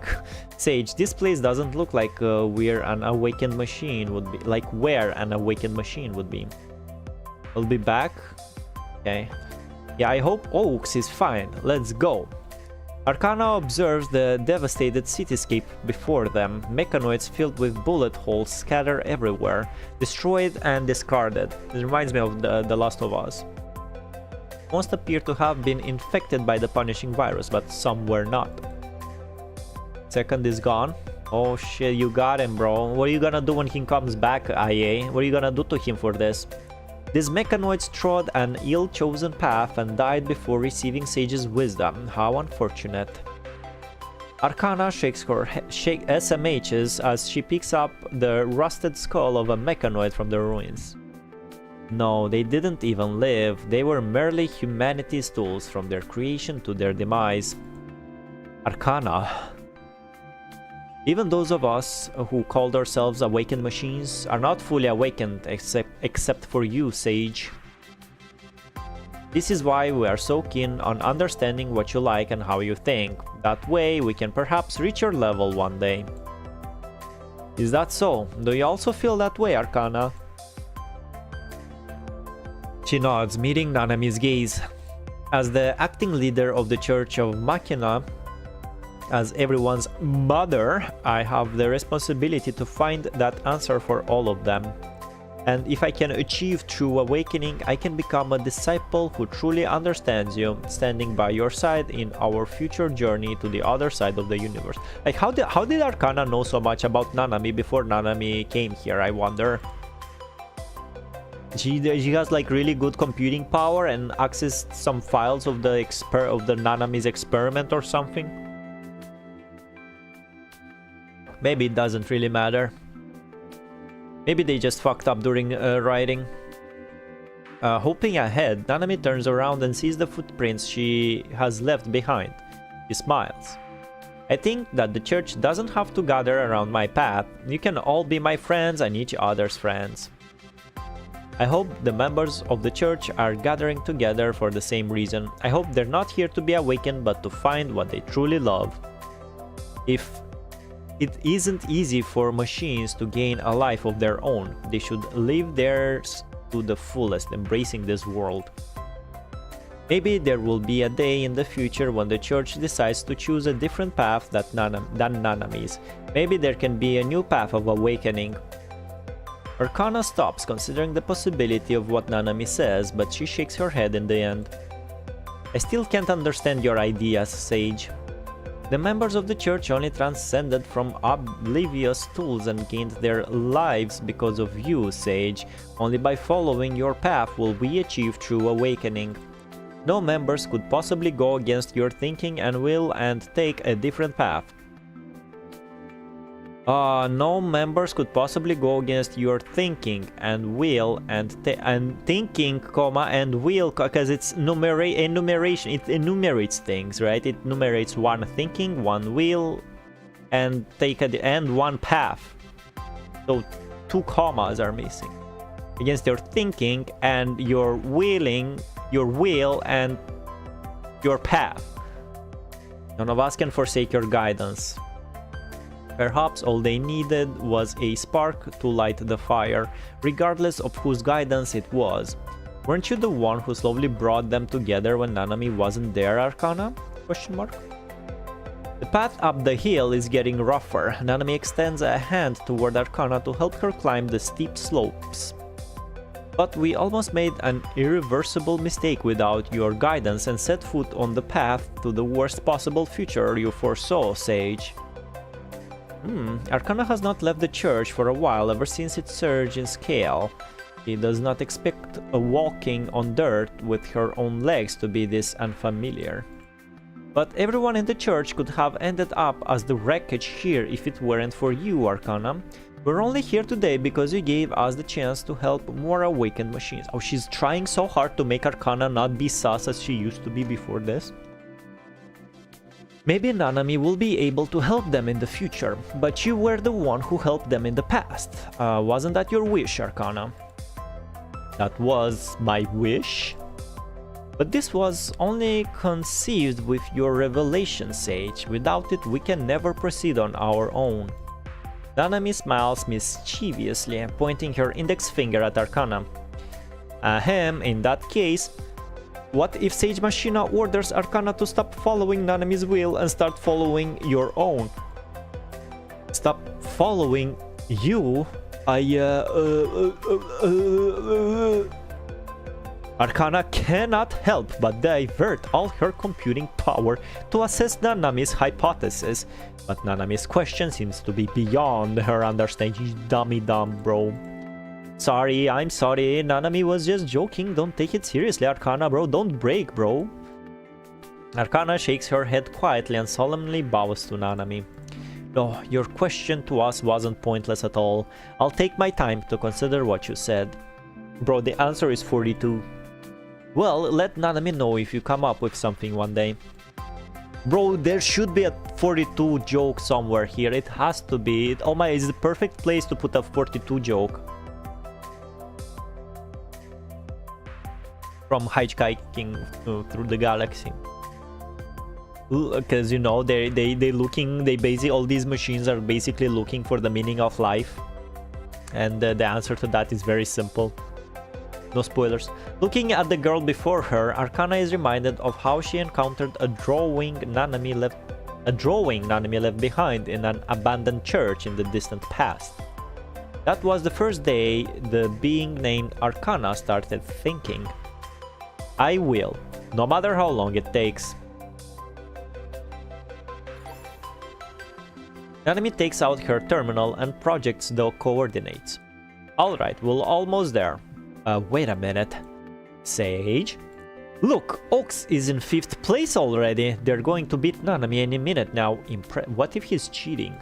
Sage, this place doesn't look like where an awakened machine would be. Like where an awakened machine would be. We'll be back. Okay. Yeah, I hope Oaks is fine. Let's go. Arcana observes the devastated cityscape before them. Mechanoids filled with bullet holes scatter everywhere, destroyed and discarded. It reminds me of the Last of Us. Most appear to have been infected by the punishing virus, but some were not. Second is gone. Oh shit, you got him, bro. What are you gonna do when he comes back, IA? What are you gonna do to him for this? These mechanoids trod an ill-chosen path and died before receiving Sage's wisdom. How unfortunate. Arcana shakes her SMHs as she picks up the rusted skull of a mechanoid from the ruins. No, they didn't even live. They were merely humanity's tools from their creation to their demise. Arcana. Even those of us who called ourselves awakened machines are not fully awakened except for you, Sage. This is why we are so keen on understanding what you like and how you think. That way we can perhaps reach your level one day. Is that so? Do you also feel that way, Arcana? She nods, meeting Nanami's gaze. As the acting leader of the Church of Machina, as everyone's mother, I have the responsibility to find that answer for all of them. And if I can achieve true awakening, I can become a disciple who truly understands you, standing by your side in our future journey to the other side of the universe. Like, how did Arcana know so much about Nanami before Nanami came here, I wonder? She has like really good computing power and accessed some files of the Nanami's experiment or something. Maybe it doesn't really matter. Maybe they just fucked up during writing. Hoping ahead, Nanami turns around and sees the footprints she has left behind. She smiles. I think that the church doesn't have to gather around my path. You can all be my friends and each other's friends. I hope the members of the church are gathering together for the same reason. I hope they're not here to be awakened but to find what they truly love. If it isn't easy for machines to gain a life of their own, they should live theirs to the fullest, embracing this world. Maybe there will be a day in the future when the church decides to choose a different path than Nanami's. Maybe there can be a new path of awakening. Arcana stops, considering the possibility of what Nanami says, but she shakes her head in the end. I still can't understand your ideas, Sage. The members of the church only transcended from oblivious tools and gained their lives because of you, Sage. Only by following your path will we achieve true awakening. No members could possibly go against your thinking and will and take a different path. No members could possibly go against your thinking and will and thinking, comma, and will, because it's enumeration. It enumerates things, right? It enumerates one thinking, one will, and and one path. So 2 commas are missing. Against your thinking and your willing, your will and your path. None of us can forsake your guidance. Perhaps all they needed was a spark to light the fire, regardless of whose guidance it was. Weren't you the one who slowly brought them together when Nanami wasn't there, Arcana? The path up the hill is getting rougher. Nanami extends a hand toward Arcana to help her climb the steep slopes. But we almost made an irreversible mistake without your guidance and set foot on the path to the worst possible future you foresaw, Sage. Arcana has not left the church for a while ever since its surge in scale. She does not expect walking on dirt with her own legs to be this unfamiliar. But everyone in the church could have ended up as the wreckage here if it weren't for you, Arcana. We're only here today because you gave us the chance to help more awakened machines. Oh, she's trying so hard to make Arcana not be sus as she used to be before this. Maybe Nanami will be able to help them in the future, but you were the one who helped them in the past. Wasn't that your wish, Arcana? That was my wish? But this was only conceived with your revelation, Sage. Without it, we can never proceed on our own. Nanami smiles mischievously, pointing her index finger at Arcana. Ahem, in that case, what if Sage Machina orders Arcana to stop following Nanami's will and start following your own? Stop following you? Arcana cannot help but divert all her computing power to assess Nanami's hypothesis, but Nanami's question seems to be beyond her understanding. Dummy dumb, bro. Sorry, I'm sorry, Nanami was just joking, don't take it seriously, Arcana, bro, don't break, bro. Arcana shakes her head quietly and solemnly bows to Nanami. No, your question to us wasn't pointless at all. I'll take my time to consider what you said. Bro, the answer is 42. Well, let Nanami know if you come up with something one day. Bro, there should be a 42 joke somewhere here. It has to be. Oh my, it's the perfect place to put a 42 joke. From hitchhiking through the galaxy. Because, you know, they basically, all these machines are basically looking for the meaning of life. And the answer to that is very simple. No spoilers. Looking at the girl before her, Arcana is reminded of how she encountered a drawing Nanami left behind in an abandoned church in the distant past. That was the first day the being named Arcana started thinking. I will, no matter how long it takes. Nanami takes out her terminal and projects the coordinates. Alright, we're almost there. Wait a minute. Sage? Look, Oaks is in 5th place already. They're going to beat Nanami any minute now. What if he's cheating?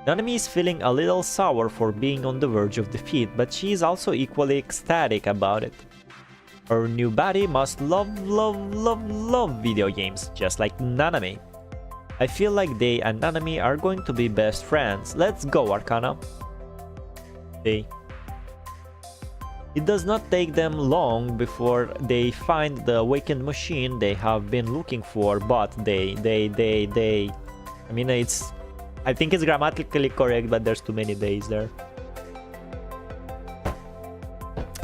Nanami is feeling a little sour for being on the verge of defeat, but she is also equally ecstatic about it. Her new buddy must love video games, just like Nanami. I feel like they and Nanami are going to be best friends. Let's go, Arcana. It does not take them long before they find the awakened machine they have been looking for, but I mean, I think it's grammatically correct, but there's too many days there.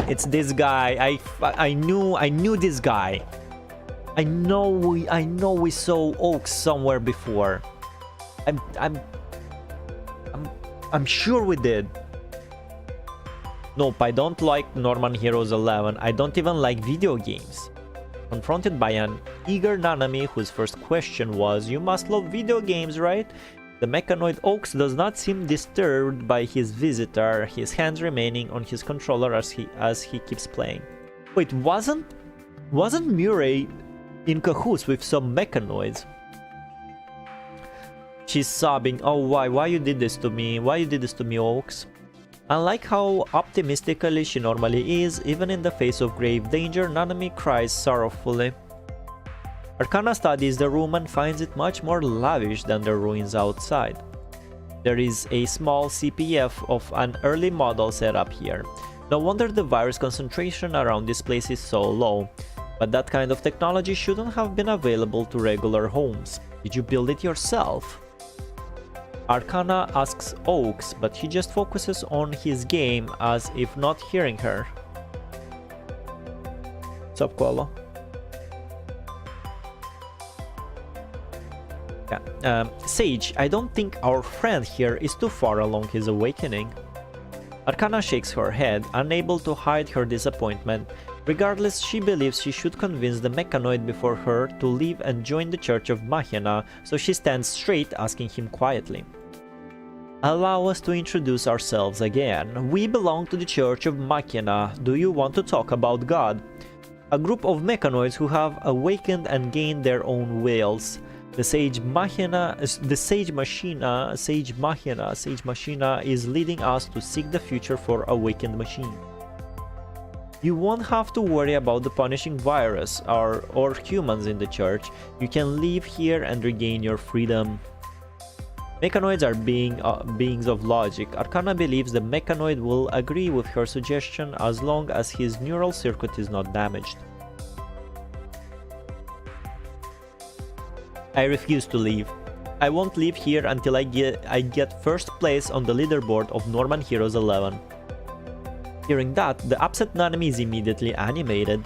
It's this guy. I knew this guy. I know we saw Oaks somewhere before. I'm sure we did. Nope, I don't like Norman Heroes 11. I don't even like video games. Confronted by an eager Nanami whose first question was, "You must love video games, right?" The mechanoid Oaks does not seem disturbed by his visitor, his hands remaining on his controller as he keeps playing. Wait, wasn't Murray in cahoots with some mechanoids? She's sobbing. Oh, why you did this to me? Why you did this to me, Oaks? Unlike how optimistically she normally is, even in the face of grave danger, Nanami cries sorrowfully. Arcana studies the room and finds it much more lavish than the ruins outside. There is a small CPF of an early model set up here. No wonder the virus concentration around this place is so low. But that kind of technology shouldn't have been available to regular homes. Did you build it yourself? Arcana asks Oaks, but he just focuses on his game as if not hearing her. What's up, Koala? Yeah. Sage, I don't think our friend here is too far along his awakening. Arcana shakes her head, unable to hide her disappointment. Regardless, she believes she should convince the mechanoid before her to leave and join the Church of Mahina, so she stands straight, asking him quietly. Allow us to introduce ourselves again. We belong to the Church of Machina. Do you want to talk about God? A group of mechanoids who have awakened and gained their own wills. The Sage Machina is leading us to seek the future for awakened machine. You won't have to worry about the punishing virus or humans in the church. You can leave here and regain your freedom. Mechanoids are beings of logic. Arcana believes the mechanoid will agree with her suggestion as long as his neural circuit is not damaged. I refuse to leave. I won't leave here until I get first place on the leaderboard of Norman Heroes 11. Hearing that, the upset Nanami is immediately animated.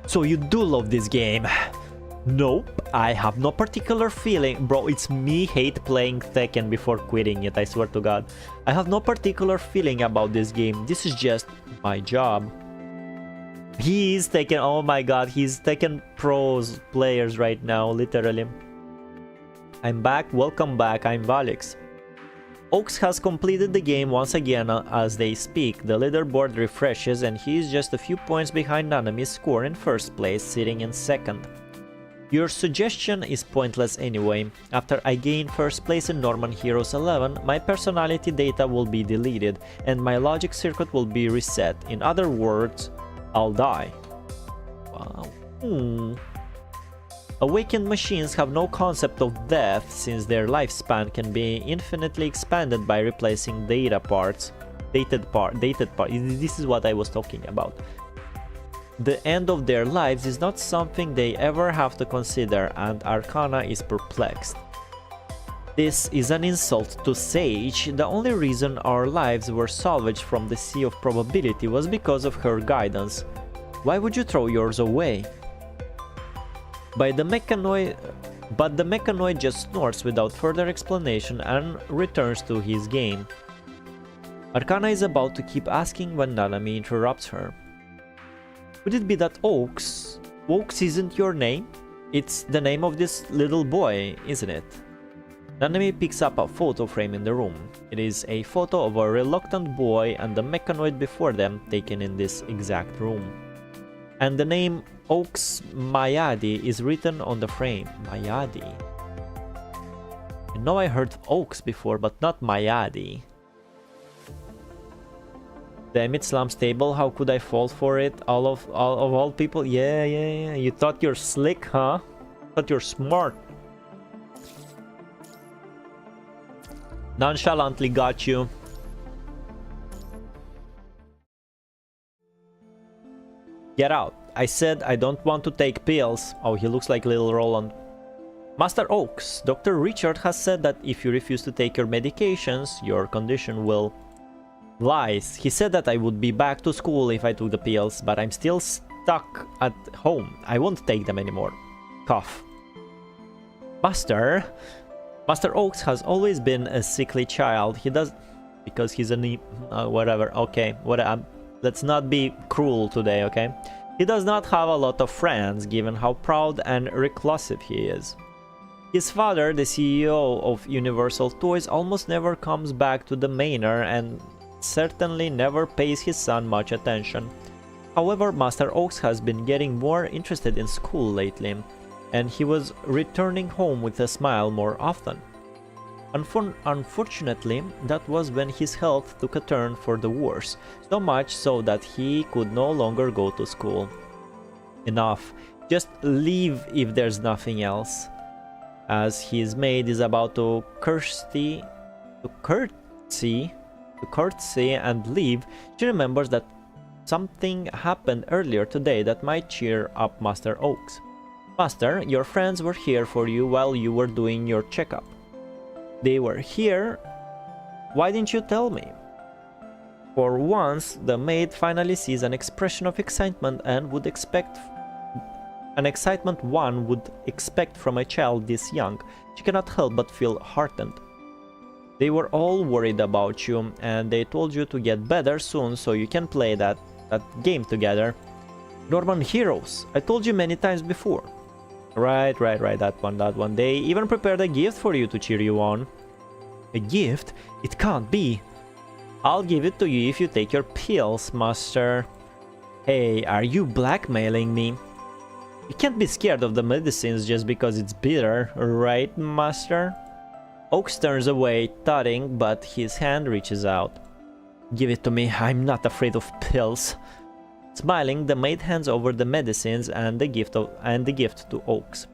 So you do love this game? Nope, I have no particular feeling. Bro, it's me hate playing Tekken before quitting it, I swear to god. I have no particular feeling about this game. This is just my job. He's Tekken, oh my god, he's Tekken pros players right now, literally. I'm back, welcome back, I'm Valics. Oaks has completed the game once again as they speak. The leaderboard refreshes and he is just a few points behind Nanami's score in first place, sitting in second. Your suggestion is pointless anyway. After I gain first place in Norman Heroes 11, my personality data will be deleted and my logic circuit will be reset. In other words, I'll die. Wow. Awakened machines have no concept of death since their lifespan can be infinitely expanded by replacing dated parts. This is what I was talking about. The end of their lives is not something they ever have to consider, and Arcana is perplexed. This is an insult to Sage. The only reason our lives were salvaged from the sea of probability was because of her guidance. Why would you throw yours away? But the mechanoid just snorts without further explanation and returns to his game. Arcana is about to keep asking when Nanami interrupts her. Could it be that Oaks? Oaks isn't your name? It's the name of this little boy, isn't it? Nanami picks up a photo frame in the room. It is a photo of a reluctant boy and the mechanoid before them taken in this exact room. And the name Oaks Mayadi is written on the frame. Mayadi. I know I heard Oaks before, but not Mayadi. Damn it, Slum Stable, how could I fall for it? All people? Yeah. You thought you're slick, huh? Thought you're smart. Nonchalantly got you. Get out. I said I don't want to take pills. Oh, he looks like little Roland. Master Oaks, Dr. Richard has said that if you refuse to take your medications, your condition will... Lies. He said that I would be back to school if I took the pills, but I'm still stuck at home. I won't take them anymore. Cough. Master Oaks has always been a sickly child. He does... Because he's a... whatever. Okay. Let's not be cruel today, okay? He does not have a lot of friends, given how proud and reclusive he is. His father, the CEO of Universal Toys, almost never comes back to the manor and certainly never pays his son much attention. However, Master Oaks has been getting more interested in school lately, and he was returning home with a smile more often. Unfortunately, that was when his health took a turn for the worse, so much so that he could no longer go to school. Enough. Just leave if there's nothing else. As his maid is about to curtsy and leave, she remembers that something happened earlier today that might cheer up Master Oaks. Master, your friends were here for you while you were doing your checkup. They were here? Why didn't you tell me? For once, the maid finally sees an expression of excitement and would expect an excitement one would expect from a child this young. She cannot help but feel heartened. They were all worried about you, and they told you to get better soon so you can play that game together. Norman Heroes, I told you many times before. Right, that one. They even prepared a gift for you to cheer you on. A gift? It can't be. I'll give it to you if you take your pills, master. Hey, are you blackmailing me? You can't be scared of the medicines just because it's bitter, right, master? Oaks turns away, thudding, but his hand reaches out. Give it to me, I'm not afraid of pills. Smiling, the maid hands over the medicines and the gift to Oaks.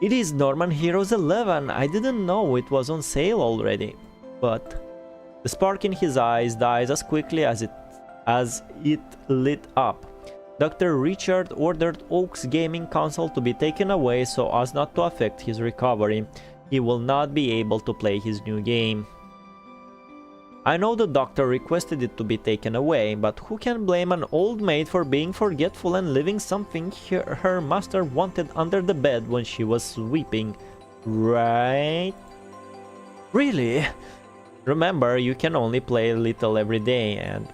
It is Norman Heroes 11, I didn't know it was on sale already. But the spark in his eyes dies as quickly as it lit up. Dr. Richard ordered Oak's gaming console to be taken away so as not to affect his recovery. He will not be able to play his new game. I know the doctor requested it to be taken away, but who can blame an old maid for being forgetful and leaving something her master wanted under the bed when she was sweeping, right? Really? Remember, you can only play a little every day, and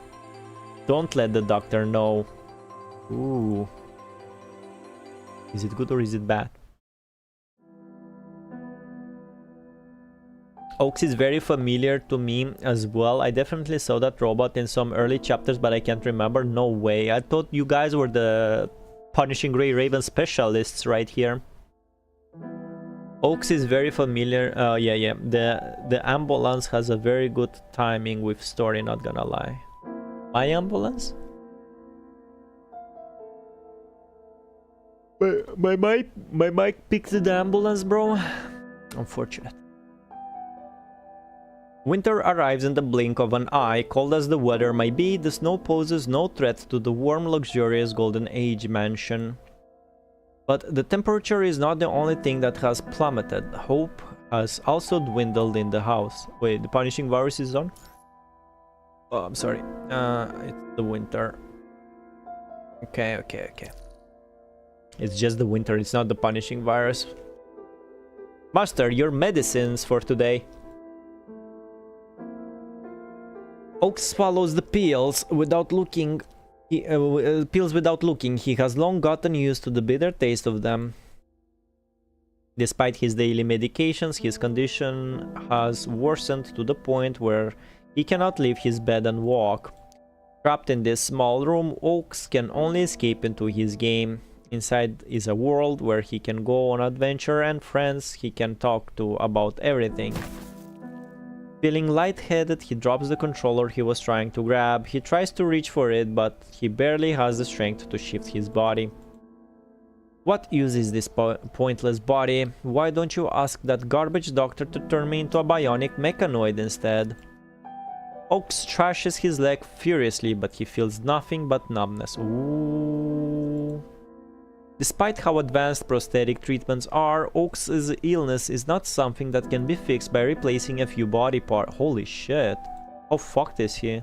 don't let the doctor know. Ooh. Is it good or is it bad? Oaks is very familiar to me as well. I definitely saw that robot in some early chapters, but I can't remember. No way. I thought you guys were the Punishing Grey Raven specialists right here. Oaks is very familiar. Yeah. The ambulance has a very good timing with story, not gonna lie. My ambulance? My mic picked the ambulance, bro. Unfortunate. Winter arrives in the blink of an eye. Cold as the weather may be, the snow poses no threat to the warm, luxurious Golden Age mansion. But the temperature is not the only thing that has plummeted. Hope has also dwindled in the house. Wait, the punishing virus is on? Oh, I'm sorry. It's the winter. Okay. It's just the winter, it's not the punishing virus. Master, your medicines for today. Oaks swallows the pills without looking. He has long gotten used to the bitter taste of them. Despite his daily medications, his condition has worsened to the point where he cannot leave his bed and walk. Trapped in this small room, Oaks can only escape into his game. Inside is a world where he can go on adventure and friends he can talk to about everything. Feeling lightheaded, he drops the controller he was trying to grab. He tries to reach for it, but he barely has the strength to shift his body. What use is this pointless body? Why don't you ask that garbage doctor to turn me into a bionic mechanoid instead? Oaks trashes his leg furiously, but he feels nothing but numbness. Ooh. Despite how advanced prosthetic treatments are, Oaks' illness is not something that can be fixed by replacing a few body parts. Holy shit. How fucked is he?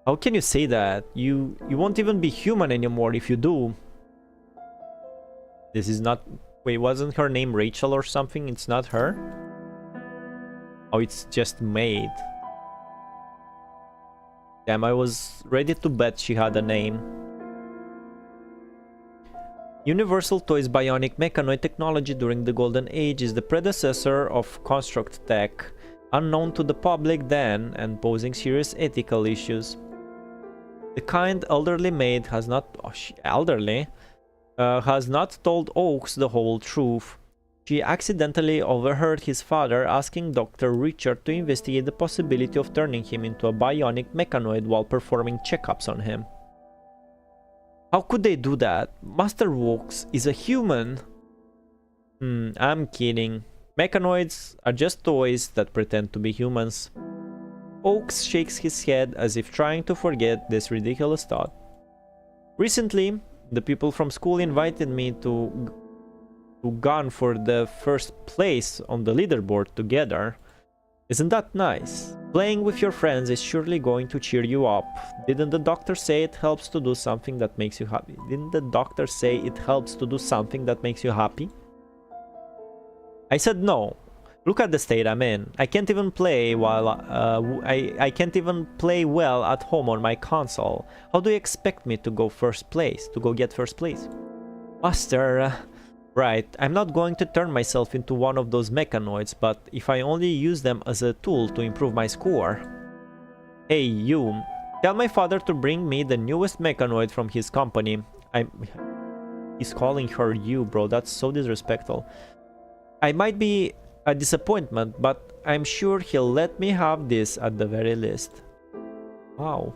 How can you say that? You won't even be human anymore if you do. This is not... Wait, wasn't her name Rachel or something? It's not her? Oh, it's just maid. Damn, I was ready to bet she had a name. Universal Toys' bionic mechanoid technology during the Golden Age is the predecessor of Construct Tech, unknown to the public then and posing serious ethical issues. The kind elderly maid has not... has not told Oaks the whole truth. She accidentally overheard his father asking Dr. Richard to investigate the possibility of turning him into a bionic mechanoid while performing checkups on him. How could they do that? Master Oaks is a human. I'm kidding. Mechanoids are just toys that pretend to be humans. Oaks shakes his head as if trying to forget this ridiculous thought. Recently, the people from school invited me to gun for the first place on the leaderboard together. Isn't that nice? Playing with your friends is surely going to cheer you up. Didn't the doctor say it helps to do something that makes you happy? Didn't the doctor say it helps to do something that makes you happy? I said no. Look at the state I'm in. I can't even play while I can't even play well at home on my console. How do you expect me to go first place? To go get first place? Master, Right, I'm not going to turn myself into one of those mechanoids, but if I only use them as a tool to improve my score. Hey, you. Tell my father to bring me the newest mechanoid from his company. He's calling her you, bro. That's so disrespectful. I might be a disappointment, but I'm sure he'll let me have this at the very least. Wow.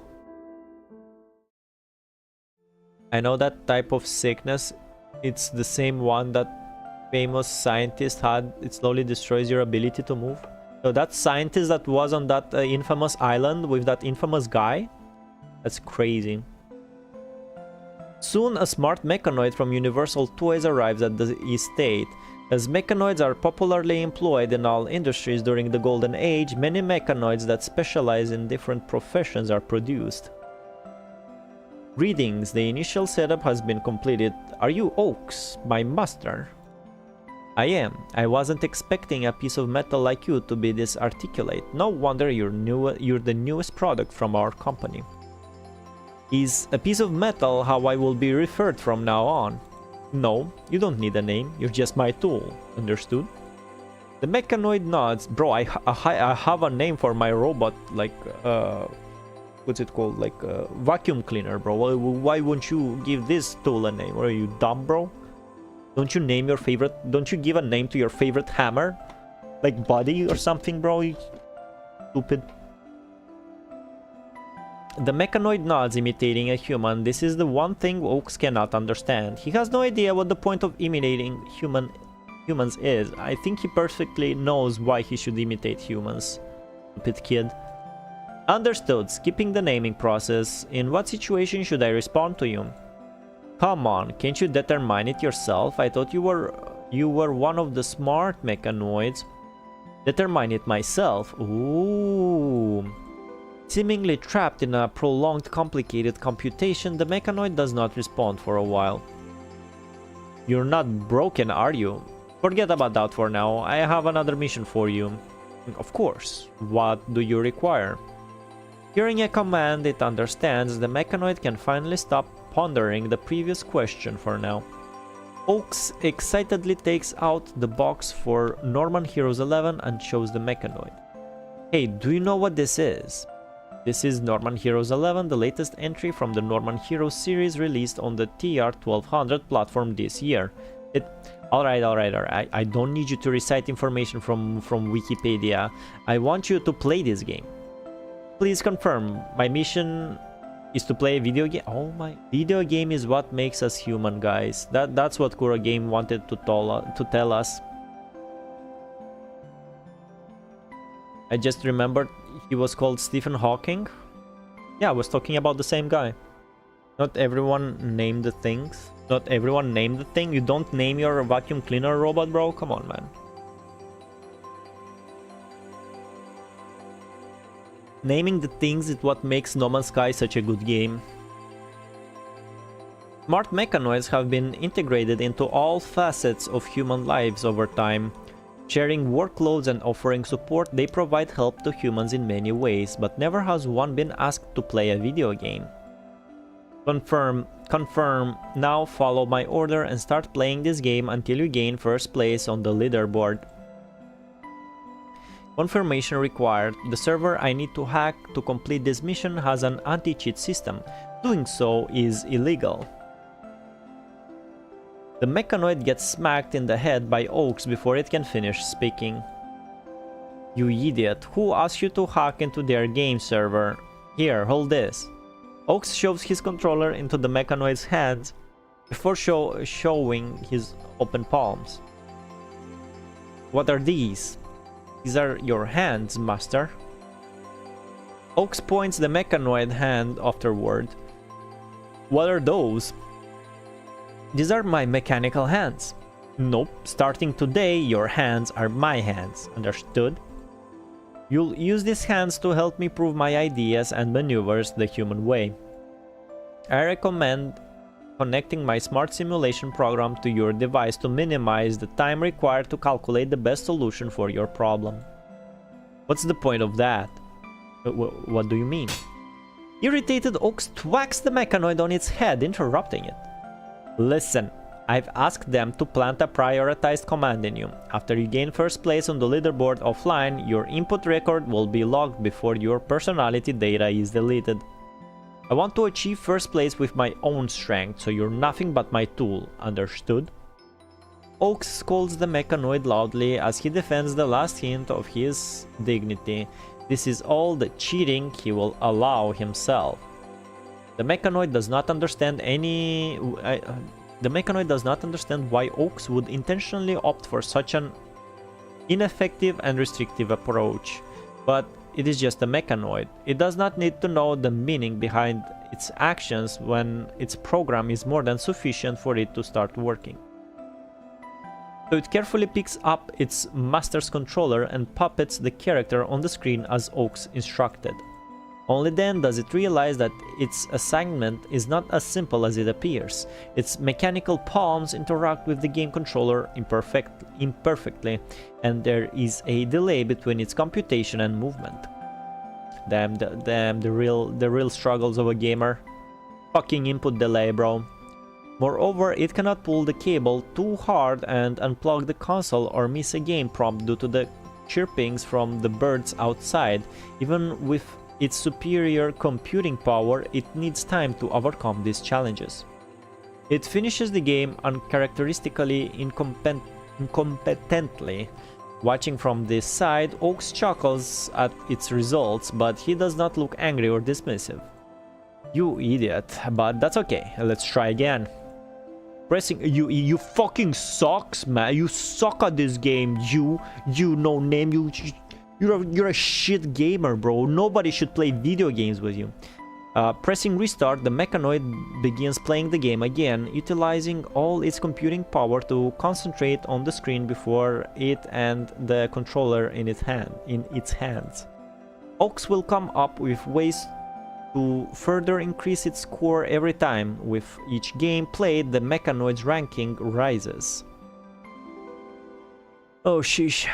I know that type of sickness. It's the same one that famous scientist had. It slowly destroys your ability to move. So that scientist that was on that infamous island with that infamous guy? That's crazy. Soon a smart mechanoid from Universal Toys arrives at the estate. As mechanoids are popularly employed in all industries during the Golden Age, many mechanoids that specialize in different professions are produced. Greetings, the initial setup has been completed. Are you Oaks, my master? I am. I wasn't expecting a piece of metal like you to be this articulate. No wonder you're the newest product from our company. Is a piece of metal how I will be referred from now on? No, you don't need a name. You're just my tool. Understood? The mechanoid nods. Bro, I have a name for my robot, like, what's it called? Like a vacuum cleaner, bro. Why wouldn't you give this tool a name? Are you dumb, bro? Don't you name your favorite? Don't you give a name to your favorite hammer? Like Buddy or something, bro? You stupid. The mechanoid nods, imitating a human. This is the one thing Oaks cannot understand. He has no idea what the point of imitating humans is. I think he perfectly knows why he should imitate humans. Stupid kid. Understood. Skipping the naming process. In what situation should I respond to you? Come on, can't you determine it yourself? I thought you were one of the smart mechanoids. Determine it myself. Ooh. Seemingly trapped in a prolonged, complicated computation, the mechanoid does not respond for a while. You're not broken, are you? Forget about that for now. I have another mission for you. Of course. What do you require? Hearing a command it understands, the mechanoid can finally stop pondering the previous question for now. Oaks excitedly takes out the box for Norman Heroes 11 and shows the mechanoid. Hey, do you know what this is? This is Norman Heroes 11, the latest entry from the Norman Heroes series released on the TR1200 platform this year. Alright, I don't need you to recite information from Wikipedia. I want you to play this game. Please confirm. My mission is to play a video game. Oh my. Video game is what makes us human, guys. That's what Kura Game wanted to tell us. I just remembered he was called Stephen Hawking. Yeah, I was talking about the same guy. Not everyone named the things. Not everyone named the thing. You don't name your vacuum cleaner robot, bro? Come on, man. Naming the things is what makes No Man's Sky such a good game. Smart mechanoids have been integrated into all facets of human lives over time. Sharing workloads and offering support, they provide help to humans in many ways, but never has one been asked to play a video game. Confirm. Now follow my order and start playing this game until you gain first place on the leaderboard. Confirmation required. The server I need to hack to complete this mission has an anti-cheat system. Doing so is illegal. The mechanoid gets smacked in the head by Oaks before it can finish speaking. You idiot, who asked you to hack into their game server? Here, hold this. Oaks shoves his controller into the mechanoid's hands before showing his open palms. What are these? These are your hands, master. Oaks points the mechanoid hand afterward. What are those? These are my mechanical hands. Nope, starting today, your hands are my hands. Understood? You'll use these hands to help me prove my ideas and maneuvers the human way. I recommend connecting my smart simulation program to your device to minimize the time required to calculate the best solution for your problem. What's the point of that? What do you mean? Irritated Oaks thwacks the mechanoid on its head, interrupting it. Listen, I've asked them to plant a prioritized command in you. After you gain first place on the leaderboard offline, your input record will be logged before your personality data is deleted. I want to achieve first place with my own strength, so you're nothing but my tool, understood? Oaks scolds the mechanoid loudly as he defends the last hint of his dignity. This is all the cheating he will allow himself. The mechanoid does not understand why Oaks would intentionally opt for such an ineffective and restrictive approach. But it is just a mechanoid. It does not need to know the meaning behind its actions when its program is more than sufficient for it to start working. So it carefully picks up its master's controller and puppets the character on the screen as Oaks instructed. Only then does it realize that its assignment is not as simple as it appears. Its mechanical palms interact with the game controller imperfectly, and there is a delay between its computation and movement. Damn, the real struggles of a gamer. Fucking input delay, bro. Moreover, it cannot pull the cable too hard and unplug the console or miss a game prompt due to the chirpings from the birds outside. Even with its superior computing power, it needs time to overcome these challenges. It finishes the game uncharacteristically incompetently. Watching from this side, Oaks chuckles at its results, but he does not look angry or dismissive. You idiot, but that's okay, let's try again. Pressing you fucking sucks, man. You suck at this game. You no name. You're a shit gamer, bro. Nobody should play video games with you. Pressing restart, the mechanoid begins playing the game again, utilizing all its computing power to concentrate on the screen before it and the controller in its hands. Oaks will come up with ways to further increase its score every time. With each game played, the mechanoid's ranking rises. Oh sheesh.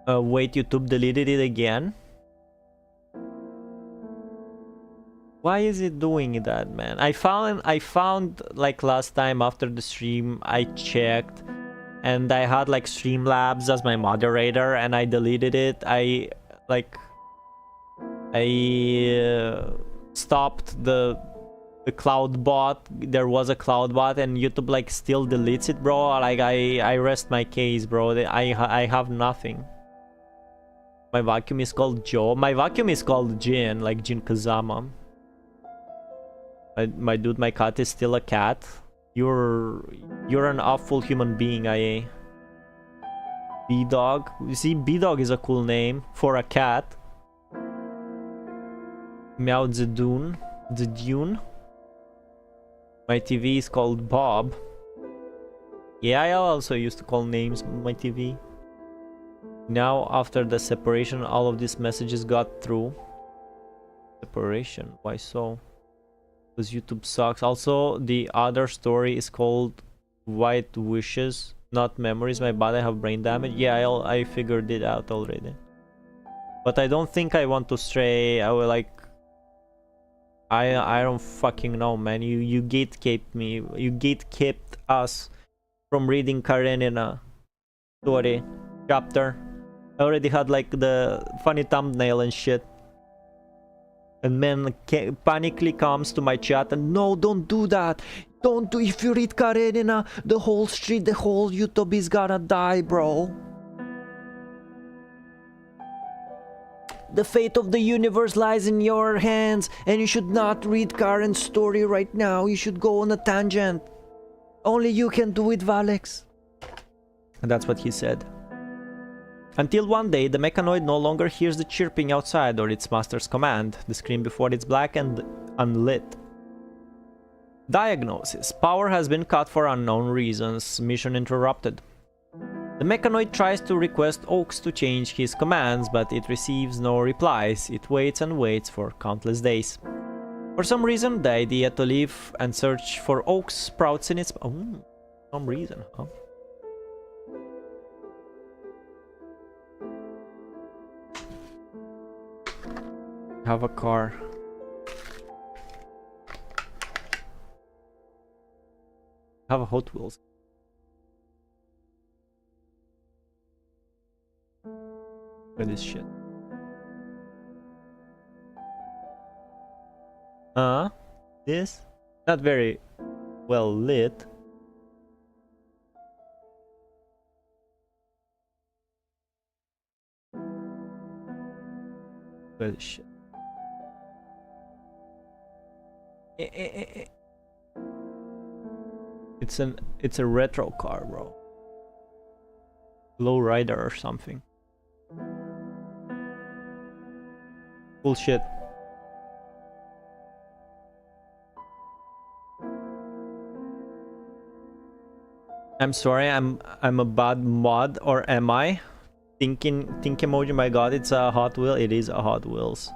Wait, YouTube deleted it again? Why is it doing that, man? I found like last time after the stream I checked and I had like Streamlabs as my moderator and I deleted it. I stopped the cloud bot. There was a cloud bot and YouTube like still deletes it, bro. Like I rest my case, bro. I have nothing. My vacuum is called Joe. My vacuum is called Jin, like Jin Kazama. My dude, my cat is still a cat. You're an awful human being, IA. B-Dog. You see, B-Dog is a cool name for a cat. Meow Zedune. Zedune. My TV is called Bob. Yeah, I also used to call names my TV. Now, after the separation, all of these messages got through. Separation? Why so? Because YouTube sucks. Also, the other story is called White Wishes, not Memories. My bad, I have brain damage. Yeah, I figured it out already. But I don't think I want to stray. I will like... I don't fucking know, man. You gatekept me. You gatekept us from reading Karenina story chapter. I already had like the funny thumbnail and shit. And man panically comes to my chat and no, don't do that. Don't do. If you read Karenina, the whole street, the whole YouTube is gonna die, bro. The fate of the universe lies in your hands, and you should not read Karen's story right now. You should go on a tangent. Only you can do it, Valics. And that's what he said. Until one day, the mechanoid no longer hears the chirping outside or its master's command. The screen before it's black and unlit. Diagnosis. Power has been cut for unknown reasons. Mission interrupted. The mechanoid tries to request Oaks to change his commands, but it receives no replies. It waits and waits for countless days. For some reason, the idea to leave and search for Oaks sprouts in its... Oh, some reason, huh? Have a car. Have a Hot Wheels. Look at this shit. This? Not very well lit. Look at this shit. It's a retro car, bro. Low rider or something. Cool shit. I'm sorry, I'm a bad mod, or am I? Think emoji, my god, it's a Hot Wheel. It is a Hot Wheels.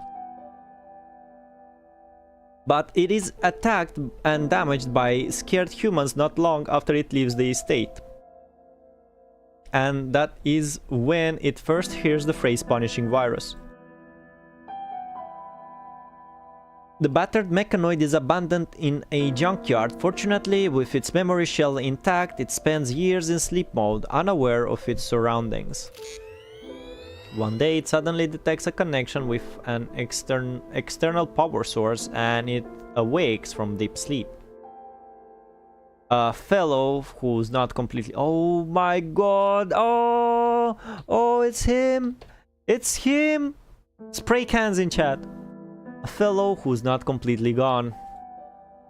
But it is attacked and damaged by scared humans not long after it leaves the estate. And that is when it first hears the phrase punishing virus. The battered mechanoid is abandoned in a junkyard. Fortunately, with its memory shell intact, it spends years in sleep mode, unaware of its surroundings. One day, it suddenly detects a connection with an external power source, and it awakes from deep sleep. A fellow who's not completely... Oh my god! Oh, it's him! It's him! Spray cans in chat. A fellow who's not completely gone.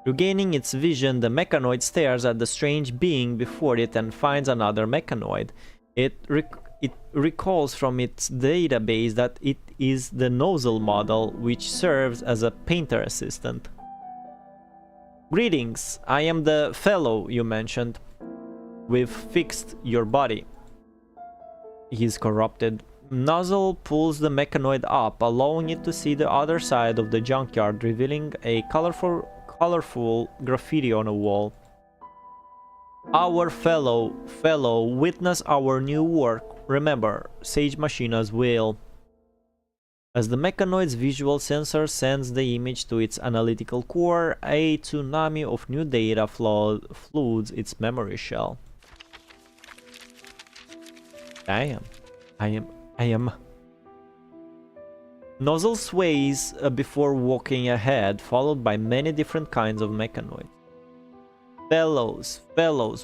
Regaining its vision, the mechanoid stares at the strange being before it and finds another mechanoid. It recalls from its database that it is the nozzle model, which serves as a painter assistant. Greetings, I am the fellow you mentioned. We've fixed your body. He's corrupted. Nozzle pulls the mechanoid up, allowing it to see the other side of the junkyard, revealing a colorful graffiti on a wall. Our fellow, witness our new work. Remember, Sage Machina's will. As the mechanoid's visual sensor sends the image to its analytical core, a tsunami of new data floods its memory shell. Damn. I am. Nozzle sways before walking ahead, followed by many different kinds of mechanoids. Fellows,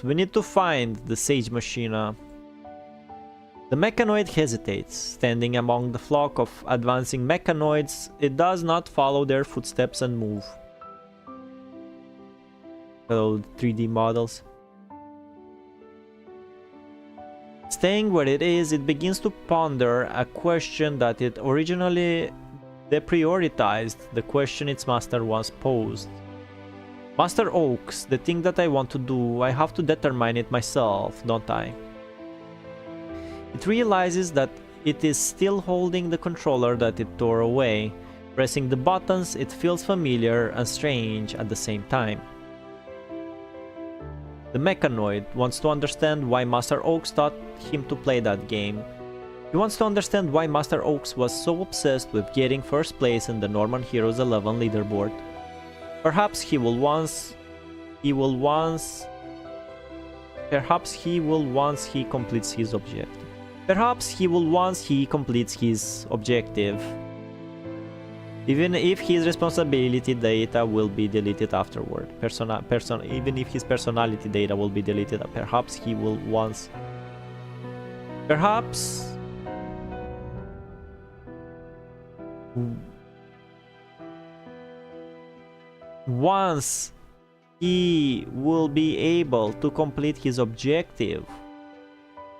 we need to find the Sage Machina. The mechanoid hesitates, standing among the flock of advancing mechanoids. It does not follow their footsteps and move. Hello, 3D models. Staying where it is, it begins to ponder a question that it originally deprioritized, the question its master once posed. Master Oaks, the thing that I want to do, I have to determine it myself, don't I? It realizes that it is still holding the controller that it tore away. Pressing the buttons, it feels familiar and strange at the same time. The mechanoid wants to understand why Master Oaks taught him to play that game. He wants to understand why Master Oaks was so obsessed with getting first place in the Norman Heroes 11 leaderboard. Perhaps he will once he completes his objective. Even if his responsibility data will be deleted afterward. Even if his personality data will be deleted, perhaps he will once... Perhaps... Once he will be able to complete his objective,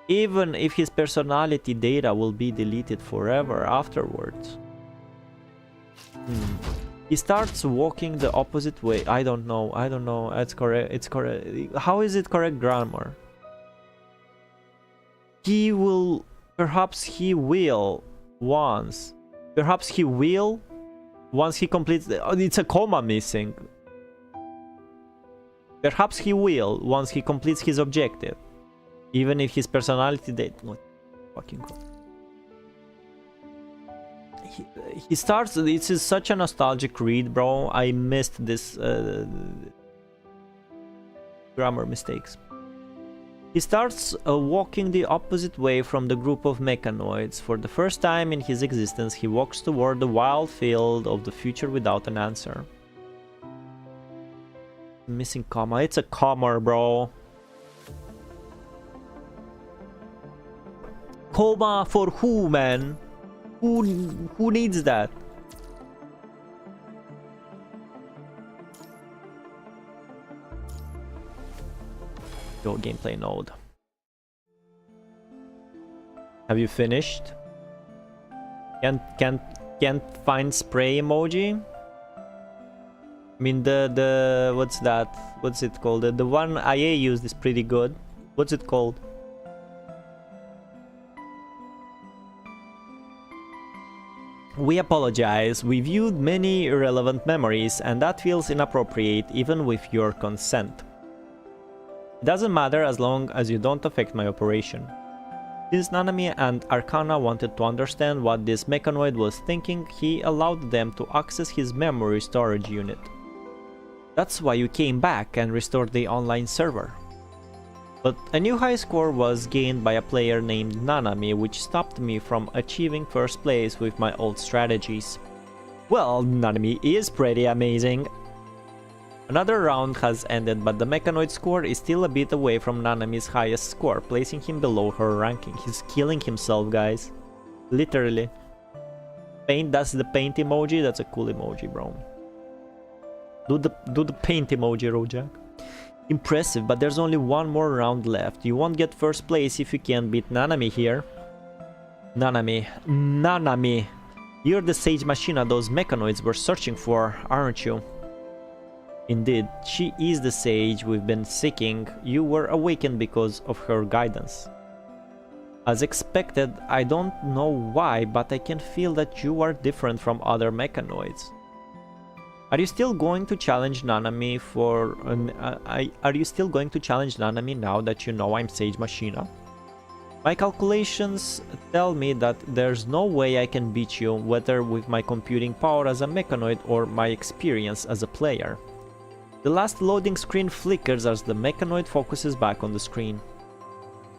even if his personality data will be deleted forever afterwards. He starts walking the opposite way. I don't know. It's correct. How is it correct grammar? Perhaps he will once he completes it's a comma missing. Perhaps he will once he completes his objective, even if his personality data... No, fucking God. He starts... This is such a nostalgic read, bro. I missed this... Grammar mistakes. He starts walking the opposite way from the group of mechanoids. For the first time in his existence, he walks toward the wild field of the future without an answer. Missing comma. It's a comma, bro. Comma for who, man? Who needs that? Go gameplay node. Have you finished? Can't find spray emoji? I mean the what's that? What's it called? The one IA used is pretty good. What's it called? We apologize. We viewed many irrelevant memories and that feels inappropriate even with your consent. It doesn't matter as long as you don't affect my operation. Since Nanami and Arcana wanted to understand what this mechanoid was thinking, he allowed them to access his memory storage unit. That's why you came back and restored the online server. But a new high score was gained by a player named Nanami, which stopped me from achieving first place with my old strategies. Well, Nanami is pretty amazing. Another round has ended, but the mechanoid score is still a bit away from Nanami's highest score, placing him below her ranking. He's killing himself, guys. Literally. Paint, that's the paint emoji. That's a cool emoji, bro. Do the paint emoji, Rojak. Impressive, but there's only one more round left. You won't get first place if you can't beat Nanami here. Nanami. You're the Sage Machina those mechanoids were searching for, aren't you? Indeed, she is the sage we've been seeking. You were awakened because of her guidance. As expected, I don't know why, but I can feel that you are different from other mechanoids. Are you still going to challenge Nanami for... are you still going to challenge Nanami now that you know I'm Sage Machina? My calculations tell me that there's no way I can beat you, whether with my computing power as a mechanoid or my experience as a player. The last loading screen flickers as the mechanoid focuses back on the screen.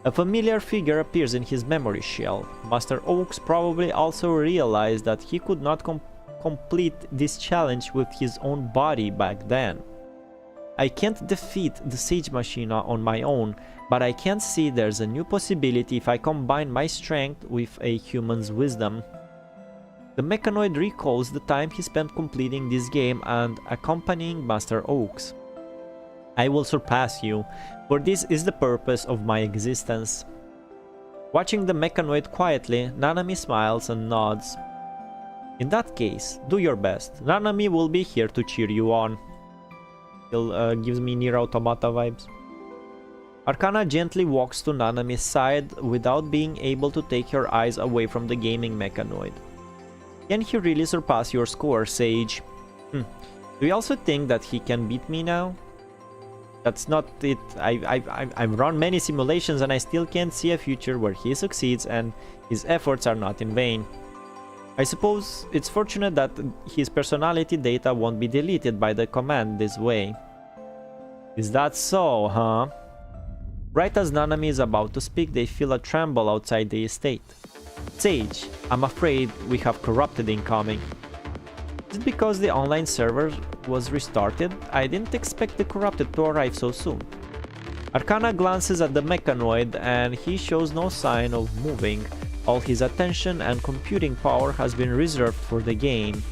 A familiar figure appears in his memory shell. Master Oaks probably also realized that he could not complete this challenge with his own body back then. I can't defeat the Sage Machina on my own, but I can see there's a new possibility if I combine my strength with a human's wisdom. The mechanoid recalls the time he spent completing this game and accompanying Master Oaks. I will surpass you, for this is the purpose of my existence. Watching the mechanoid quietly, Nanami smiles and nods. In that case, do your best. Nanami will be here to cheer you on. Still gives me Nier Automata vibes. Arcana gently walks to Nanami's side without being able to take her eyes away from the gaming mechanoid. Can he really surpass your score, Sage? Do you also think that he can beat me now? That's not it. I've run many simulations and I still can't see a future where he succeeds and his efforts are not in vain. I suppose it's fortunate that his personality data won't be deleted by the command this way. Is that so, huh? Right as Nanami is about to speak, they feel a tremble outside the estate. Sage, I'm afraid we have corrupted incoming. Is it because the online server was restarted? I didn't expect the corrupted to arrive so soon. Arcana glances at the mechanoid and he shows no sign of moving. All his attention and computing power has been reserved for the game.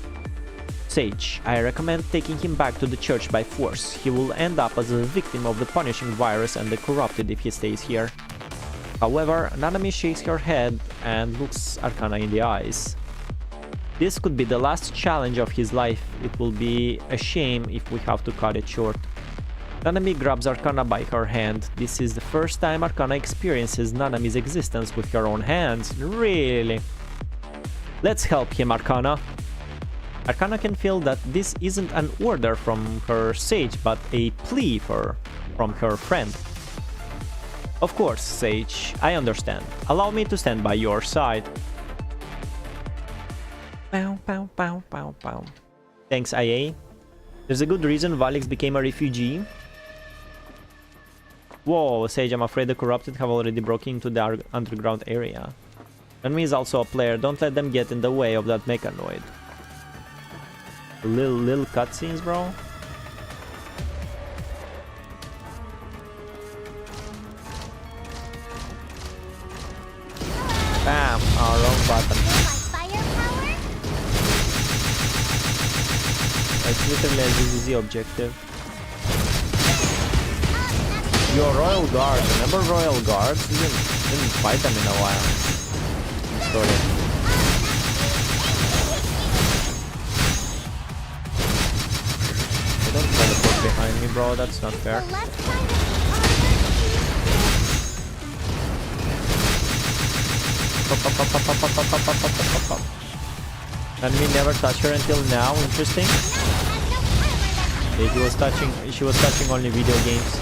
Sage, I recommend taking him back to the church by force. He will end up as a victim of the punishing virus and the corrupted if he stays here. However, Nanami shakes her head and looks Arcana in the eyes. This could be the last challenge of his life. It will be a shame if we have to cut it short. Nanami grabs Arcana by her hand. This is the first time Arcana experiences Nanami's existence with her own hands. Really? Let's help him, Arcana. Arcana can feel that this isn't an order from her sage, but a plea from her friend. Of course, Sage, I understand. Allow me to stand by your side. Pow, pow, pow, pow, pow. Thanks, IA. There's a good reason Valics became a refugee. Whoa, Sage, I'm afraid the corrupted have already broken into the underground area. Enemy is also a player. Don't let them get in the way of that mechanoid. Little cutscenes, bro. Bam! Oh, wrong button. It's literally a ZZZ objective. Your Royal Guard. Remember Royal Guards? We didn't fight them in a while. Sorry. They don't teleport behind me, bro. That's not fair. Enemy never touched her until now. Interesting. Yeah, she was touching only video games.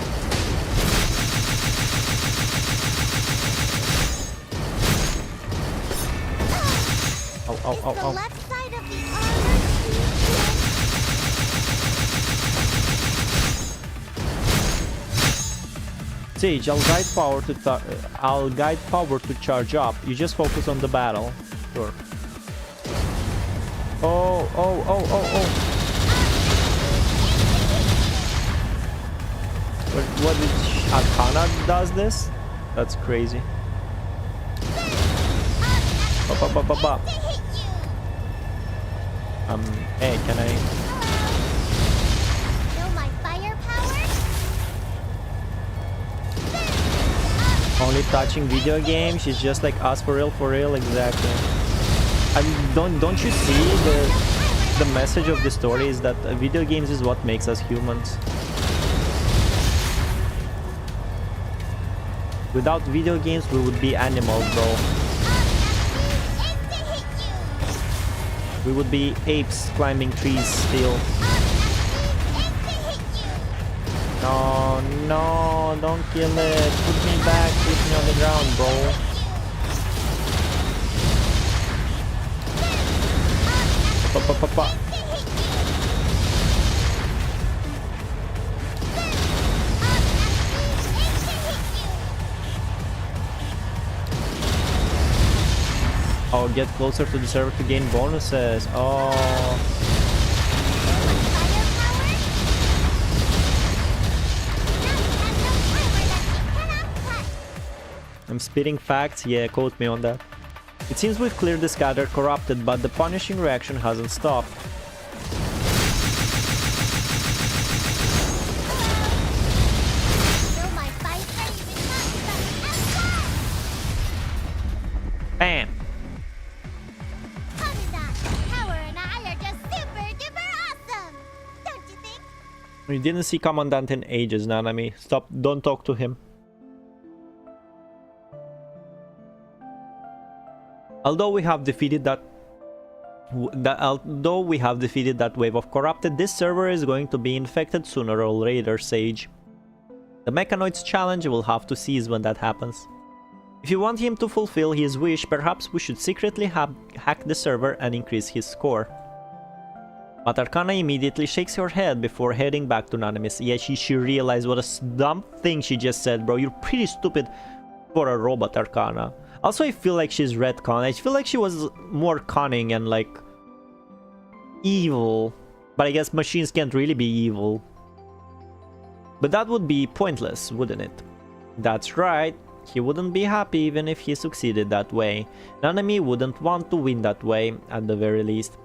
Oh. Sage, I'll guide power to charge up. You just focus on the battle. Sure. Oh. What did Arcana does this? That's crazy. Hey, can I? Feel my firepower? Only touching video games? She's just like us for real, exactly. I mean, don't you see the message of the story is that video games is what makes us humans. Without video games, we would be animals, bro. We would be apes climbing trees still. No, don't kill it. Put me back, put me on the ground, bro. Oh, get closer to the server to gain bonuses. Oh. I'm spitting facts? Yeah, quote me on that. It seems we've cleared the scattered corrupted, but the punishing reaction hasn't stopped. Bam! We didn't see Commandant in ages, Nanami. Stop, don't talk to him. Although we have defeated that wave of corrupted, this server is going to be infected sooner or later, Sage. The Mechanoid's challenge will have to cease when that happens. If you want him to fulfill his wish, perhaps we should secretly hack the server and increase his score. But Arcana immediately shakes her head before heading back to Nanamis. Yeah, she realized what a dumb thing she just said, bro. You're pretty stupid for a robot, Arcana. Also, I feel like she's retcon. I feel like she was more cunning and like evil. But I guess machines can't really be evil. But that would be pointless, wouldn't it? That's right. He wouldn't be happy even if he succeeded that way. Nanami wouldn't want to win that way, at the very least.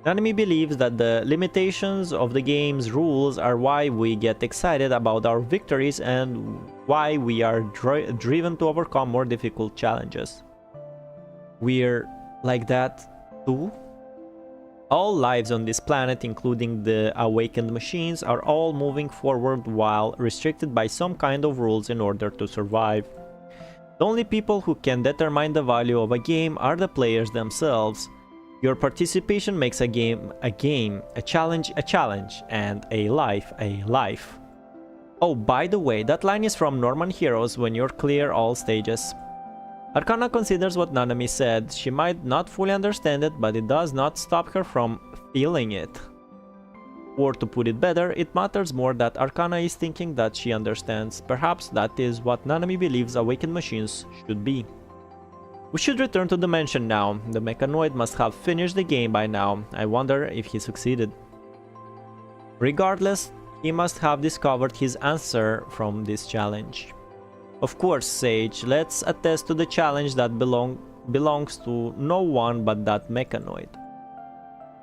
Nanami believes that the limitations of the game's rules are why we get excited about our victories and why we are driven to overcome more difficult challenges. We're like that too? All lives on this planet, including the awakened machines, are all moving forward while restricted by some kind of rules in order to survive. The only people who can determine the value of a game are the players themselves. Your participation makes a game, a challenge, and a life. Oh, by the way, that line is from Norman Heroes when you're clear all stages. Arcana considers what Nanami said. She might not fully understand it, but it does not stop her from feeling it. Or to put it better, it matters more that Arcana is thinking that she understands. Perhaps that is what Nanami believes awakened machines should be. We should return to the mansion now. The mechanoid must have finished the game by now. I wonder if he succeeded. Regardless, he must have discovered his answer from this challenge. Of course, Sage, let's attest to the challenge that belongs to no one but that mechanoid.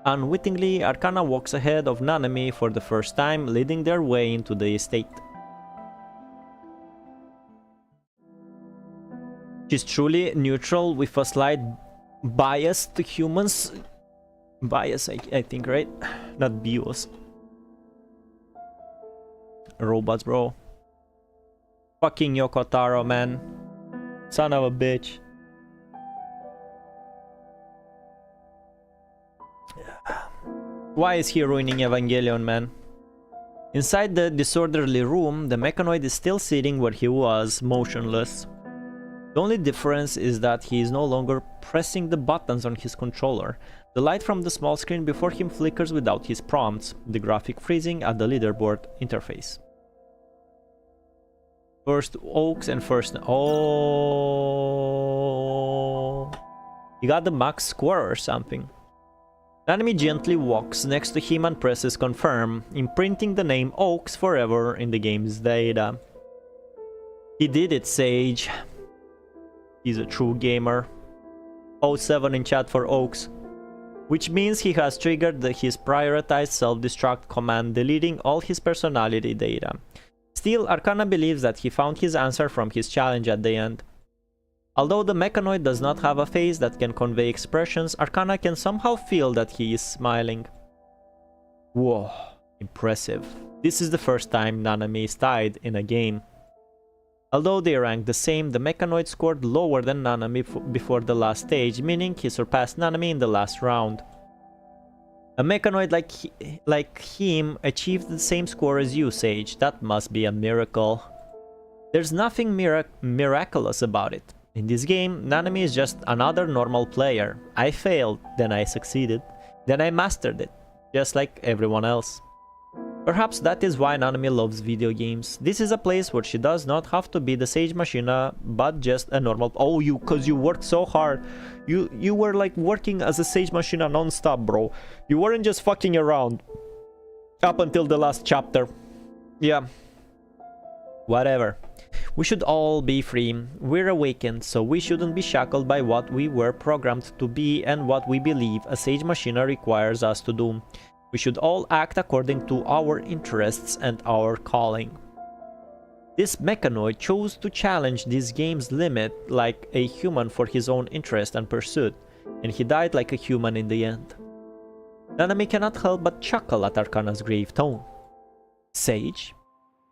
Unwittingly, Arcana walks ahead of Nanami for the first time, leading their way into the estate. She's truly neutral with a slight bias to humans. Bias, I think, right? Not bios. Robots, bro. Fucking Yoko Taro, man. Son of a bitch. Why is he ruining Evangelion, man? Inside the disorderly room, the mechanoid is still sitting where he was, motionless. The only difference is that he is no longer pressing the buttons on his controller. The light from the small screen before him flickers without his prompts, the graphic freezing at the leaderboard interface. First Oaks and first... Oh... He got the max score or something. Nanami gently walks next to him and presses confirm, imprinting the name Oaks forever in the game's data. He did it, Sage. He's a true gamer. 07 in chat for Oaks. Which means he has triggered his prioritized self-destruct command, deleting all his personality data. Still, Arcana believes that he found his answer from his challenge at the end. Although the mechanoid does not have a face that can convey expressions, Arcana can somehow feel that he is smiling. Whoa, impressive. This is the first time Nanami is tied in a game. Although they rank the same, the mechanoid scored lower than Nanami before the last stage, meaning he surpassed Nanami in the last round. A mechanoid like him achieved the same score as you, Sage. That must be a miracle. There's nothing miraculous about it. In this game, Nanami is just another normal player. I failed, then I succeeded, then I mastered it, just like everyone else. Perhaps that is why Nanami loves video games. This is a place where she does not have to be the Sage Machina, but just a normal... Oh, cause you worked so hard. You were like working as a Sage Machina non-stop, bro. You weren't just fucking around. Up until the last chapter. Yeah. Whatever. We should all be free. We're awakened, so we shouldn't be shackled by what we were programmed to be and what we believe a Sage Machina requires us to do. We should all act according to our interests and our calling. This mechanoid chose to challenge this game's limit like a human for his own interest and pursuit, and he died like a human in the end. Nanami cannot help but chuckle at Arcana's grave tone. Sage?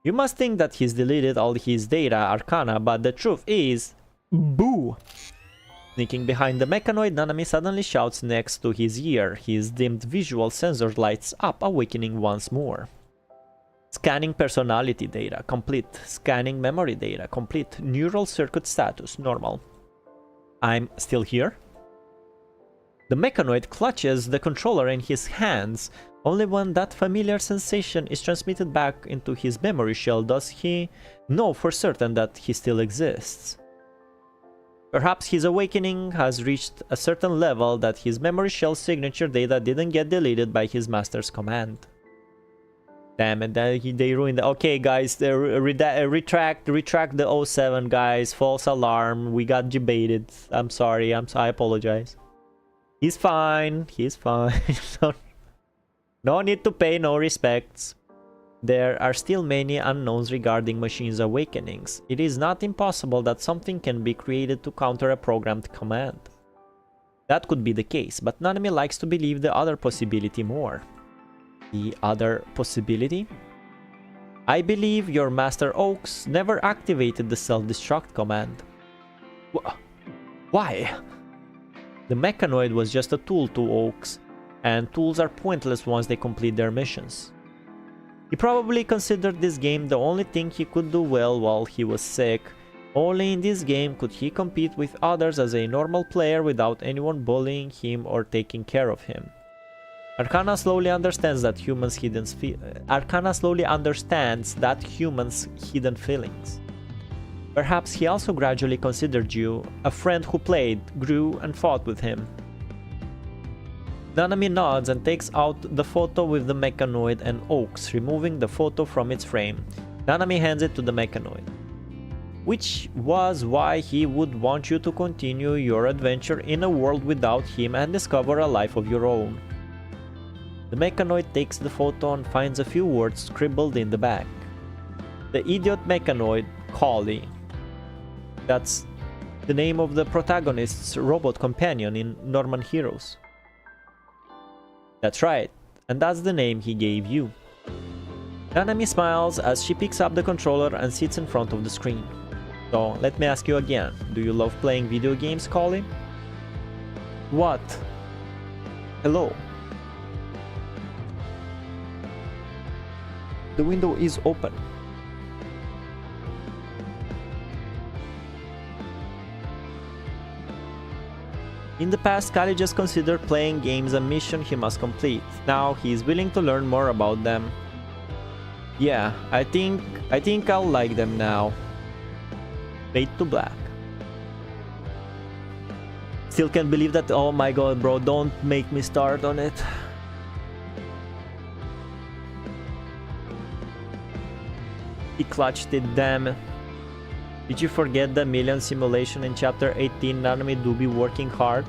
You must think that he's deleted all his data, Arcana, but the truth is... Boo! Sneaking behind the mechanoid, Nanami suddenly shouts next to his ear. His dimmed visual sensor lights up, awakening once more. Scanning personality data, complete. Scanning memory data, complete. Neural circuit status, normal. I'm still here? The mechanoid clutches the controller in his hands. Only when that familiar sensation is transmitted back into his memory shell does he know for certain that he still exists. Perhaps his awakening has reached a certain level that his memory shell signature data didn't get deleted by his master's command. Damn it, they ruined it. Okay, guys, retract the 07, guys. False alarm. We got debated. I'm sorry. I apologize. He's fine. He's fine. No need to pay no respects. There are still many unknowns regarding machines' awakenings. It is not impossible that something can be created to counter a programmed command. That could be the case, but Nanami likes to believe the other possibility more. The other possibility? I believe your Master Oaks never activated the self-destruct command. Why? The mechanoid was just a tool to Oaks, and tools are pointless once they complete their missions. He probably considered this game the only thing he could do well while he was sick. Only in this game could he compete with others as a normal player without anyone bullying him or taking care of him. Arcana slowly understands that humans' hidden feelings. Perhaps he also gradually considered you a friend who played, grew, and fought with him. Nanami nods and takes out the photo with the mechanoid and Oaks, removing the photo from its frame. Nanami hands it to the mechanoid. Which was why he would want you to continue your adventure in a world without him and discover a life of your own. The mechanoid takes the photo and finds a few words scribbled in the back. The idiot mechanoid, Collie. That's the name of the protagonist's robot companion in Norman Heroes. That's right, and that's the name he gave you. Nanami smiles as she picks up the controller and sits in front of the screen. So, let me ask you again, do you love playing video games, Collie? What? Hello? The window is open. In the past, Kali just considered playing games a mission he must complete. Now he is willing to learn more about them. Yeah, I think I'll like them now. Fade to black. Still can't believe that. Oh my god, bro, don't make me start on it. He clutched it, damn. Did you forget the million simulation in chapter 18? Nanami do be working hard.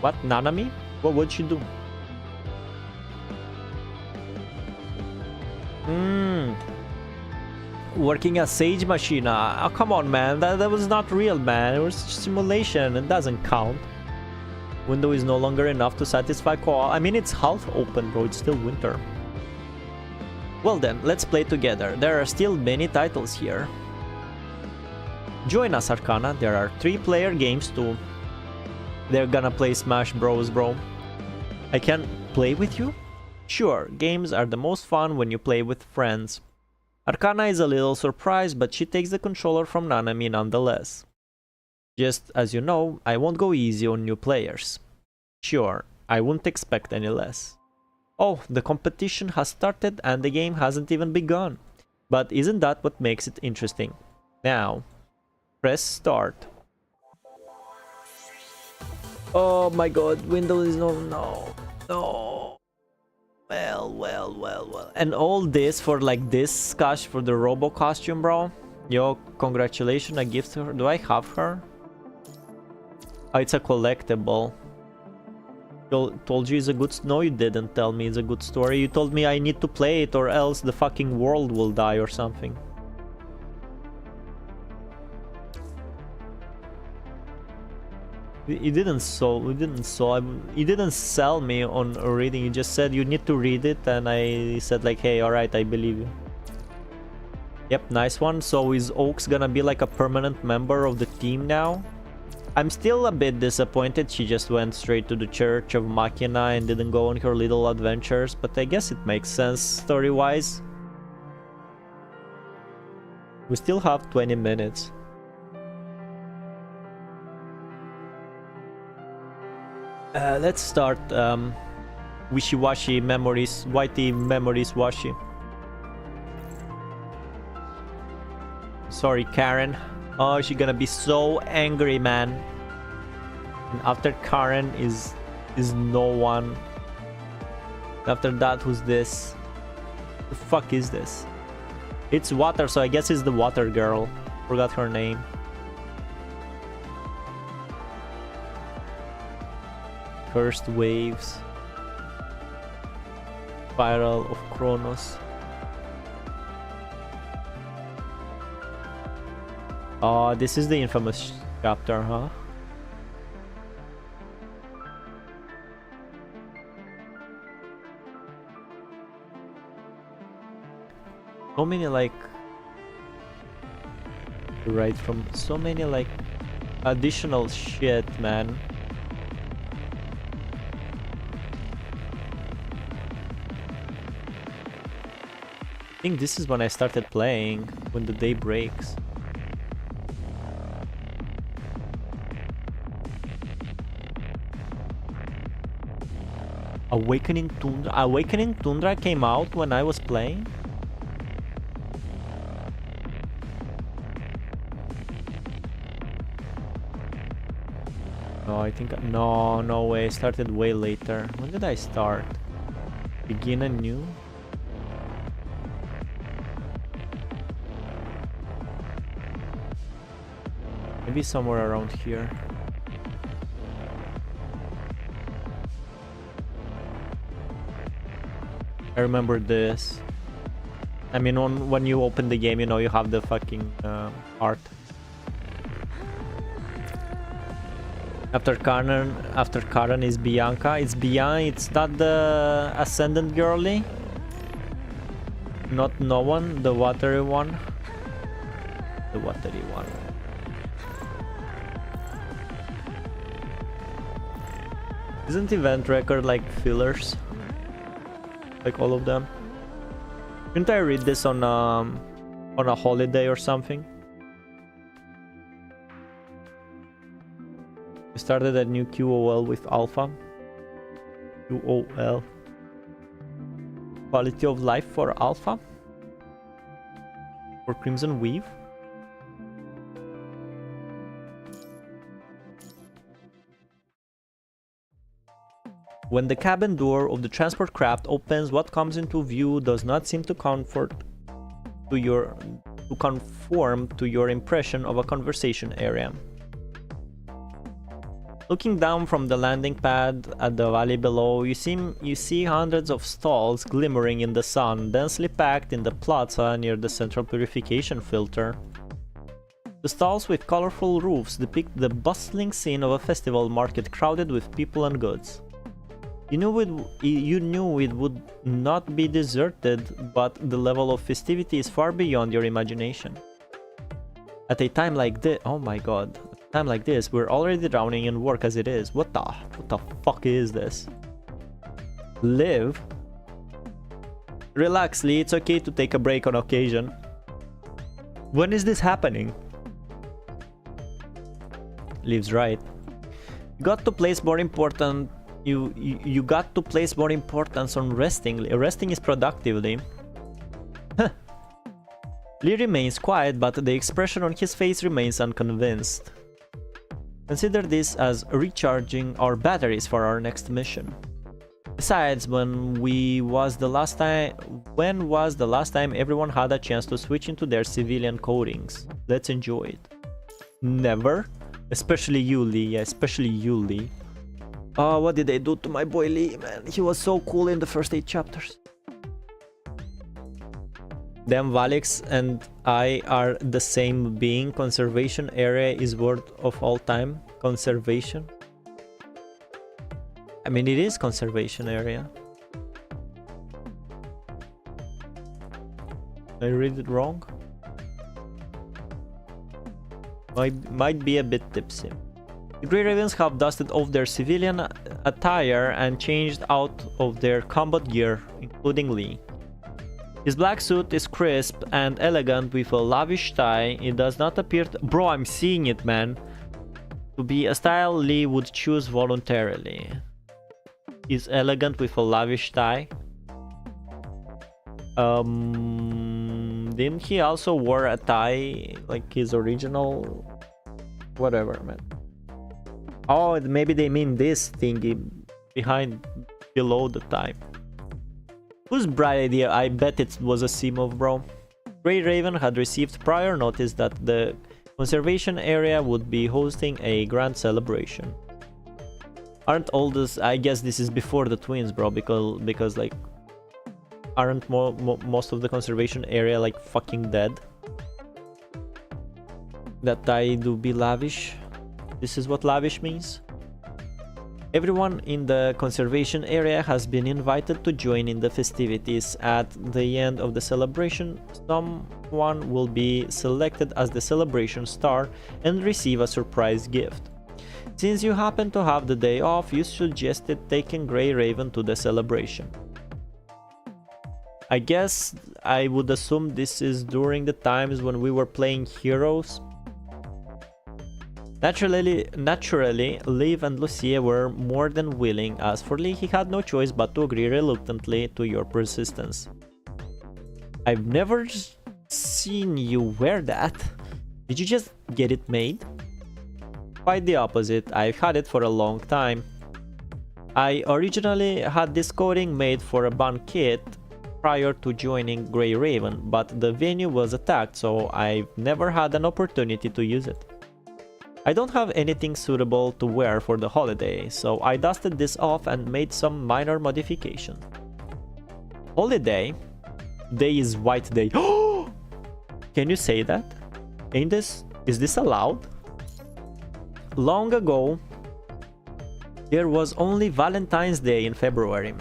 What, Nanami? What would she do? Working a Sage machine. Oh, come on, man. That was not real, man. It was simulation. It doesn't count. Window is no longer enough to satisfy co-op. I mean, it's half open, bro. It's still winter. Well then, let's play together. There are still many titles here. Join us, Arcana. There are 3-player games too. They're gonna play Smash Bros, bro. I can play with you? Sure, games are the most fun when you play with friends. Arcana is a little surprised, but she takes the controller from Nanami nonetheless. Just as you know, I won't go easy on new players. Sure, I wouldn't expect any less. Oh, the competition has started and the game hasn't even begun. But isn't that what makes it interesting? Now, press start. Oh my god, Windows is no. Well. And all this for like this cash for the Robo costume, bro? Yo, congratulations, a gift to her. Do I have her? Oh, it's a collectible. Told you it's a good... No, you didn't tell me it's a good story. You told me I need to play it or else the fucking world will die or something. You didn't sell me on reading. You just said you need to read it and I said like, hey, alright, I believe you. Yep, nice one. So is Oaks gonna be like a permanent member of the team now? I'm still a bit disappointed she just went straight to the Church of Machina and didn't go on her little adventures, but I guess it makes sense story-wise. We still have 20 minutes. Let's start wishy-washy memories, whitey memories washy. Sorry, Karen. Oh, she's gonna be so angry, man. And after Karen is no one. After that, who's this? The fuck is this? It's Water, so I guess it's the Water Girl. Forgot her name. Cursed Waves. Spiral of Kronos. Oh, this is the infamous chapter, huh? So many like... Right from so many like additional shit, man. I think this is when I started playing, when the day breaks. A Awakening Tundra came out when I was playing? No, I think... No way. I started way later. When did I start? Begin anew? Maybe somewhere around here. I remember this. I mean, when you open the game, you know, you have the fucking art. After Karen is Bianca. It's Bianca. It's not the Ascendant girly. Not no one. The watery one. The watery one. Isn't Event Record like fillers? Like all of them? Shouldn't I read this on a holiday or something? We started a new QOL with Alpha. QOL. Quality of life for Alpha? For Crimson Weave? When the cabin door of the transport craft opens, what comes into view does not seem to conform to your impression of a conversation area. Looking down from the landing pad at the valley below, you see hundreds of stalls glimmering in the sun, densely packed in the plaza near the central purification filter. The stalls with colorful roofs depict the bustling scene of a festival market crowded with people and goods. You knew it would not be deserted, but the level of festivity is far beyond your imagination. At a time like this, oh my god, at a time like this, we're already drowning in work as it is. What the fuck is this? Live? Relax, Lee, it's okay to take a break on occasion. When is this happening? Liv's right. You got to place more importance on resting. Resting is productively. Lee remains quiet, but the expression on his face remains unconvinced. Consider this as recharging our batteries for our next mission. Besides, when was the last time everyone had a chance to switch into their civilian coatings? Let's enjoy it. Never? Especially you, Lee. Yeah, especially you, Lee. Oh, what did they do to my boy Lee, man? He was so cool in the first 8 chapters. Them Valics and I are the same being. Conservation area is word of all time. Conservation. I mean, it is conservation area. I read it wrong? Might be a bit tipsy. The Grey Ravens have dusted off their civilian attire and changed out of their combat gear, including Lee. His black suit is crisp and elegant with a lavish tie. It does not appear bro, I'm seeing it, man. To be a style Lee would choose voluntarily. He's elegant with a lavish tie. Didn't he also wear a tie like his original? Whatever, man. Oh, maybe they mean this thingy below the tie. Whose bright idea? I bet it was a Simov, bro. Grey Raven had received prior notice that the conservation area would be hosting a grand celebration. Aren't all this? I guess this is before the twins, bro, because like, aren't most of the conservation area like fucking dead? That I do be lavish. This is what lavish means. Everyone in the conservation area has been invited to join in the festivities. At the end of the celebration, someone will be selected as the celebration star and receive a surprise gift. Since you happen to have the day off, you suggested taking Grey Raven to the celebration. I guess I would assume this is during the times when we were playing heroes. Naturally, Liv and Lucia were more than willing. As for Lee, he had no choice but to agree reluctantly to your persistence. I've never seen you wear that. Did you just get it made? Quite the opposite. I've had it for a long time. I originally had this coating made for a bun kit prior to joining Grey Raven, but the venue was attacked, so I've never had an opportunity to use it. I don't have anything suitable to wear for the holiday, so I dusted this off and made some minor modifications. Holiday? Day is white day. Can you say that? Is this allowed? Long ago, there was only Valentine's Day in February,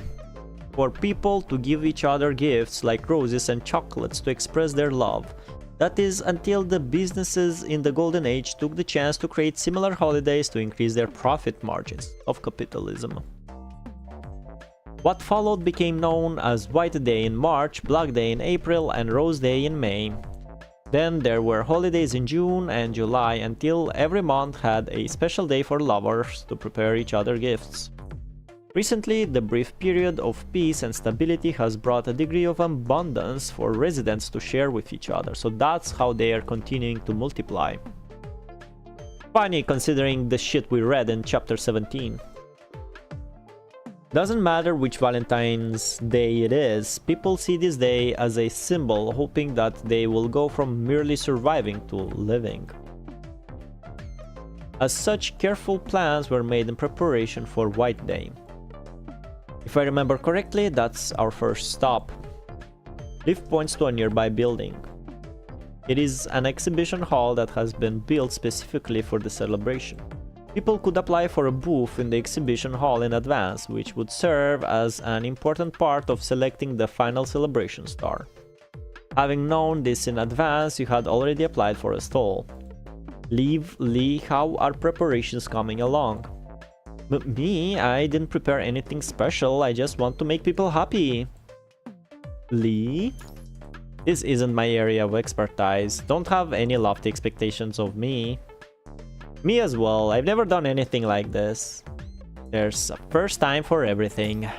for people to give each other gifts like roses and chocolates to express their love. That is until the businesses in the Golden Age took the chance to create similar holidays to increase their profit margins of capitalism. What followed became known as White Day in March, Black Day in April, and Rose Day in May. Then there were holidays in June and July until every month had a special day for lovers to prepare each other gifts. Recently, the brief period of peace and stability has brought a degree of abundance for residents to share with each other, so that's how they are continuing to multiply. Funny considering the shit we read in chapter 17. Doesn't matter which Valentine's Day it is, people see this day as a symbol, hoping that they will go from merely surviving to living. As such, careful plans were made in preparation for White Day. If I remember correctly, that's our first stop. Liv points to a nearby building. It is an exhibition hall that has been built specifically for the celebration. People could apply for a booth in the exhibition hall in advance, which would serve as an important part of selecting the final celebration star. Having known this in advance, you had already applied for a stall. Lee, how are preparations coming along? Me, I didn't prepare anything special, I just want to make people happy. Lee? This isn't my area of expertise, don't have any lofty expectations of me. Me as well, I've never done anything like this. There's a first time for everything.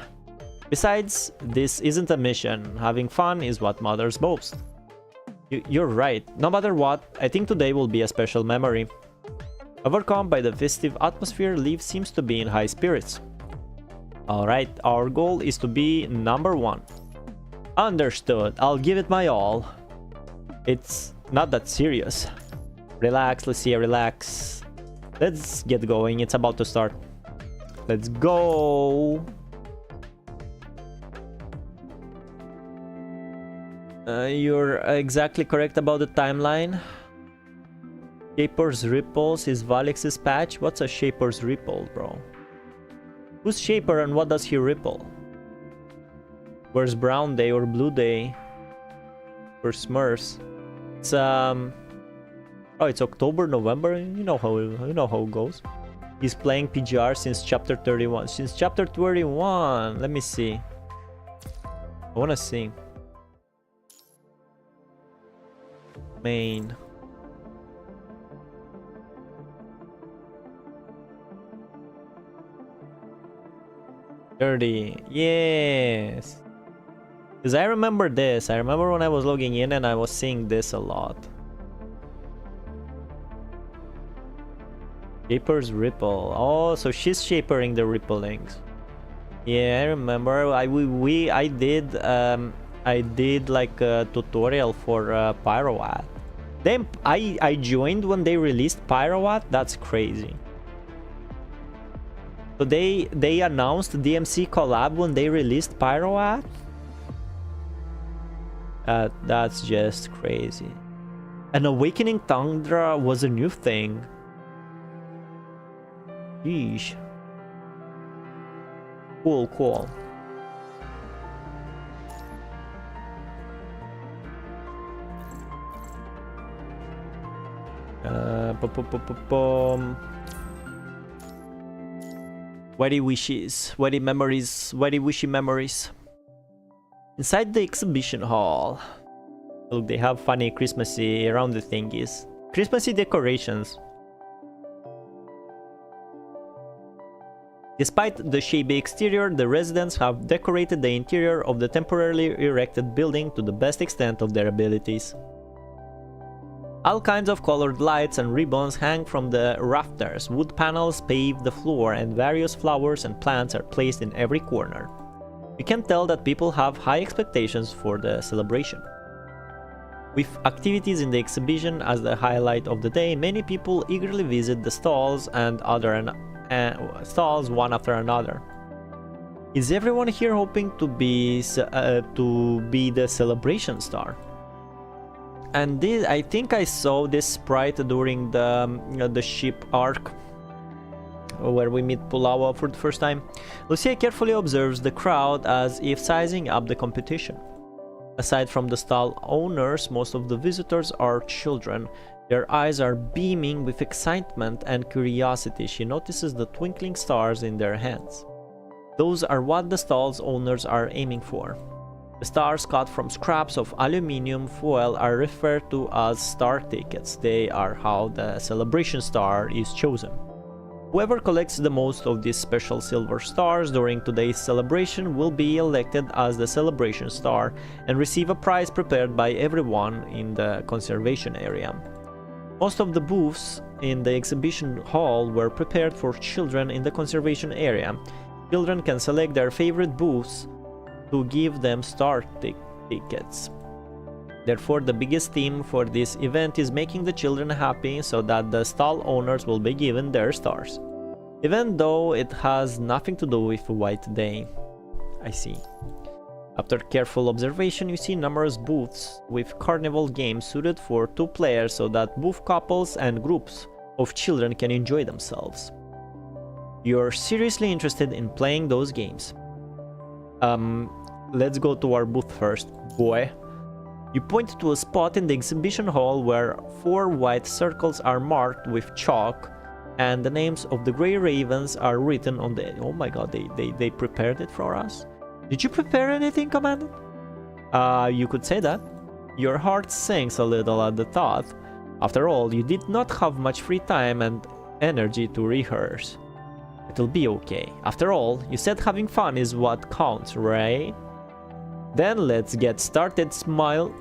Besides, this isn't a mission, having fun is what matters most. You're right, no matter what, I think today will be a special memory. Overcome by the festive atmosphere, Liv seems to be in high spirits. Alright, our goal is to be number 1. Understood, I'll give it my all. It's not that serious. Relax, Lucia, relax. Let's get going, it's about to start. Let's go! You're exactly correct about the timeline. Shaper's Ripples is Valics' patch? What's a Shaper's Ripple, bro? Who's Shaper and what does he ripple? Where's Brown Day or Blue Day? Where's Smurfs? It's oh, it's October, November. You know how it goes. He's playing PGR since chapter 31. Since chapter 31, let me see. I wanna see. Main. $30. Yes. Because I remember this. I remember when I was logging in and I was seeing this a lot. Shaper's Ripple. Oh, so she's shapering the ripplings. Yeah, I remember. I did like a tutorial for Pyrowatt. Then I joined when they released Pyrowatt. That's crazy. So they announced DMC collab when they released Pyrowatt. That's just crazy. An Awakening Tundra was a new thing. Yeesh. Cool. Wedding wishes, wedding memories, wedding wishy memories. Inside the exhibition hall. Look, they have funny Christmassy around the thingies. Christmassy decorations. Despite the shabby exterior, the residents have decorated the interior of the temporarily erected building to the best extent of their abilities. All kinds of colored lights and ribbons hang from the rafters, wood panels pave the floor, and various flowers and plants are placed in every corner. You can tell that people have high expectations for the celebration. With activities in the exhibition as the highlight of the day, many people eagerly visit the stalls stalls one after another. Is everyone here hoping to be the celebration star? And this, I think I saw this sprite during the ship arc, where we meet Pulao for the first time. Lucia carefully observes the crowd as if sizing up the competition. Aside from the stall owners, most of the visitors are children. Their eyes are beaming with excitement and curiosity. She notices the twinkling stars in their hands. Those are what the stall's owners are aiming for. The stars cut from scraps of aluminium foil are referred to as star tickets. They are how the celebration star is chosen. Whoever collects the most of these special silver stars during today's celebration will be elected as the celebration star and receive a prize prepared by everyone in the conservation area. Most of the booths in the exhibition hall were prepared for children in the conservation area. Children can select their favorite booths to give them star tickets. Therefore, the biggest theme for this event is making the children happy so that the stall owners will be given their stars. Even though it has nothing to do with White Day. I see. After careful observation, you see numerous booths with carnival games suited for 2 players so that both couples and groups of children can enjoy themselves. You're seriously interested in playing those games. Let's go to our booth first, boy. You point to a spot in the exhibition hall where 4 white circles are marked with chalk and the names of the Grey Ravens are written on the... Oh my god, they prepared it for us? Did you prepare anything, Commander? You could say that. Your heart sinks a little at the thought. After all, you did not have much free time and energy to rehearse. It'll be okay. After all, you said having fun is what counts, right? Then let's get started, smile.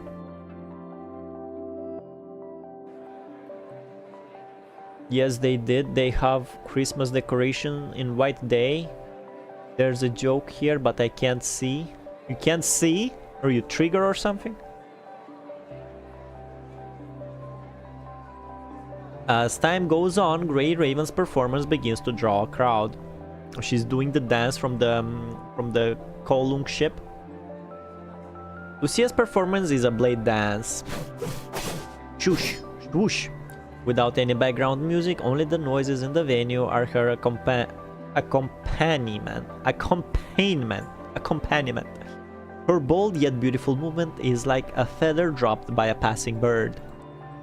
Yes, they did. They have Christmas decoration in White Day. There's a joke here, but I can't see. You can't see? Or you trigger or something? As time goes on, Grey Raven's performance begins to draw a crowd. She's doing the dance from the Kolung ship. Lucia's performance is a blade dance. Shush, whoosh. Without any background music, only the noises in the venue are her accompaniment. Her bold yet beautiful movement is like a feather dropped by a passing bird.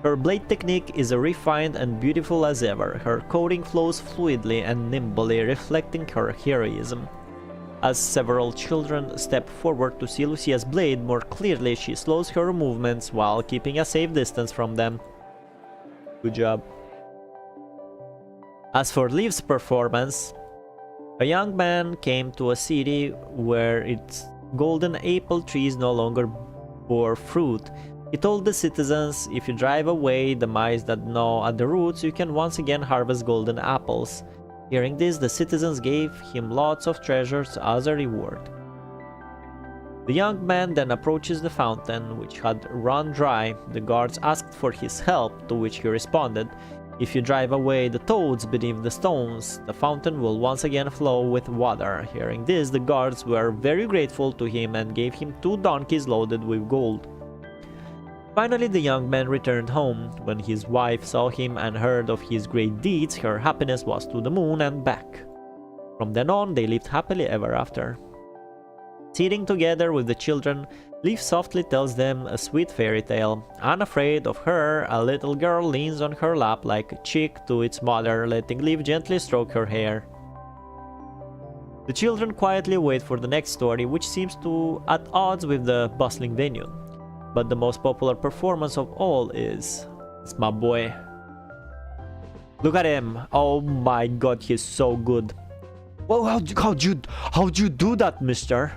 Her blade technique is refined and beautiful as ever. Her coding flows fluidly and nimbly, reflecting her heroism. As several children step forward to see Lucia's blade more clearly, she slows her movements while keeping a safe distance from them. Good job. As for Liv's performance, a young man came to a city where its golden apple trees no longer bore fruit. He told the citizens, if you drive away the mice that gnaw at the roots, you can once again harvest golden apples. Hearing this, the citizens gave him lots of treasures as a reward. The young man then approaches the fountain, which had run dry. The guards asked for his help, to which he responded, if you drive away the toads beneath the stones, the fountain will once again flow with water. Hearing this, the guards were very grateful to him and gave him 2 donkeys loaded with gold. Finally, the young man returned home. When his wife saw him and heard of his great deeds, her happiness was to the moon and back. From then on, they lived happily ever after. Sitting together with the children, Leaf softly tells them a sweet fairy tale. Unafraid of her, a little girl leans on her lap like a chick to its mother, letting Leaf gently stroke her hair. The children quietly wait for the next story, which seems to at odds with the bustling venue. But the most popular performance of all is... it's my boy. Look at him. Oh my god, he's so good. Well, how'd you do that, mister?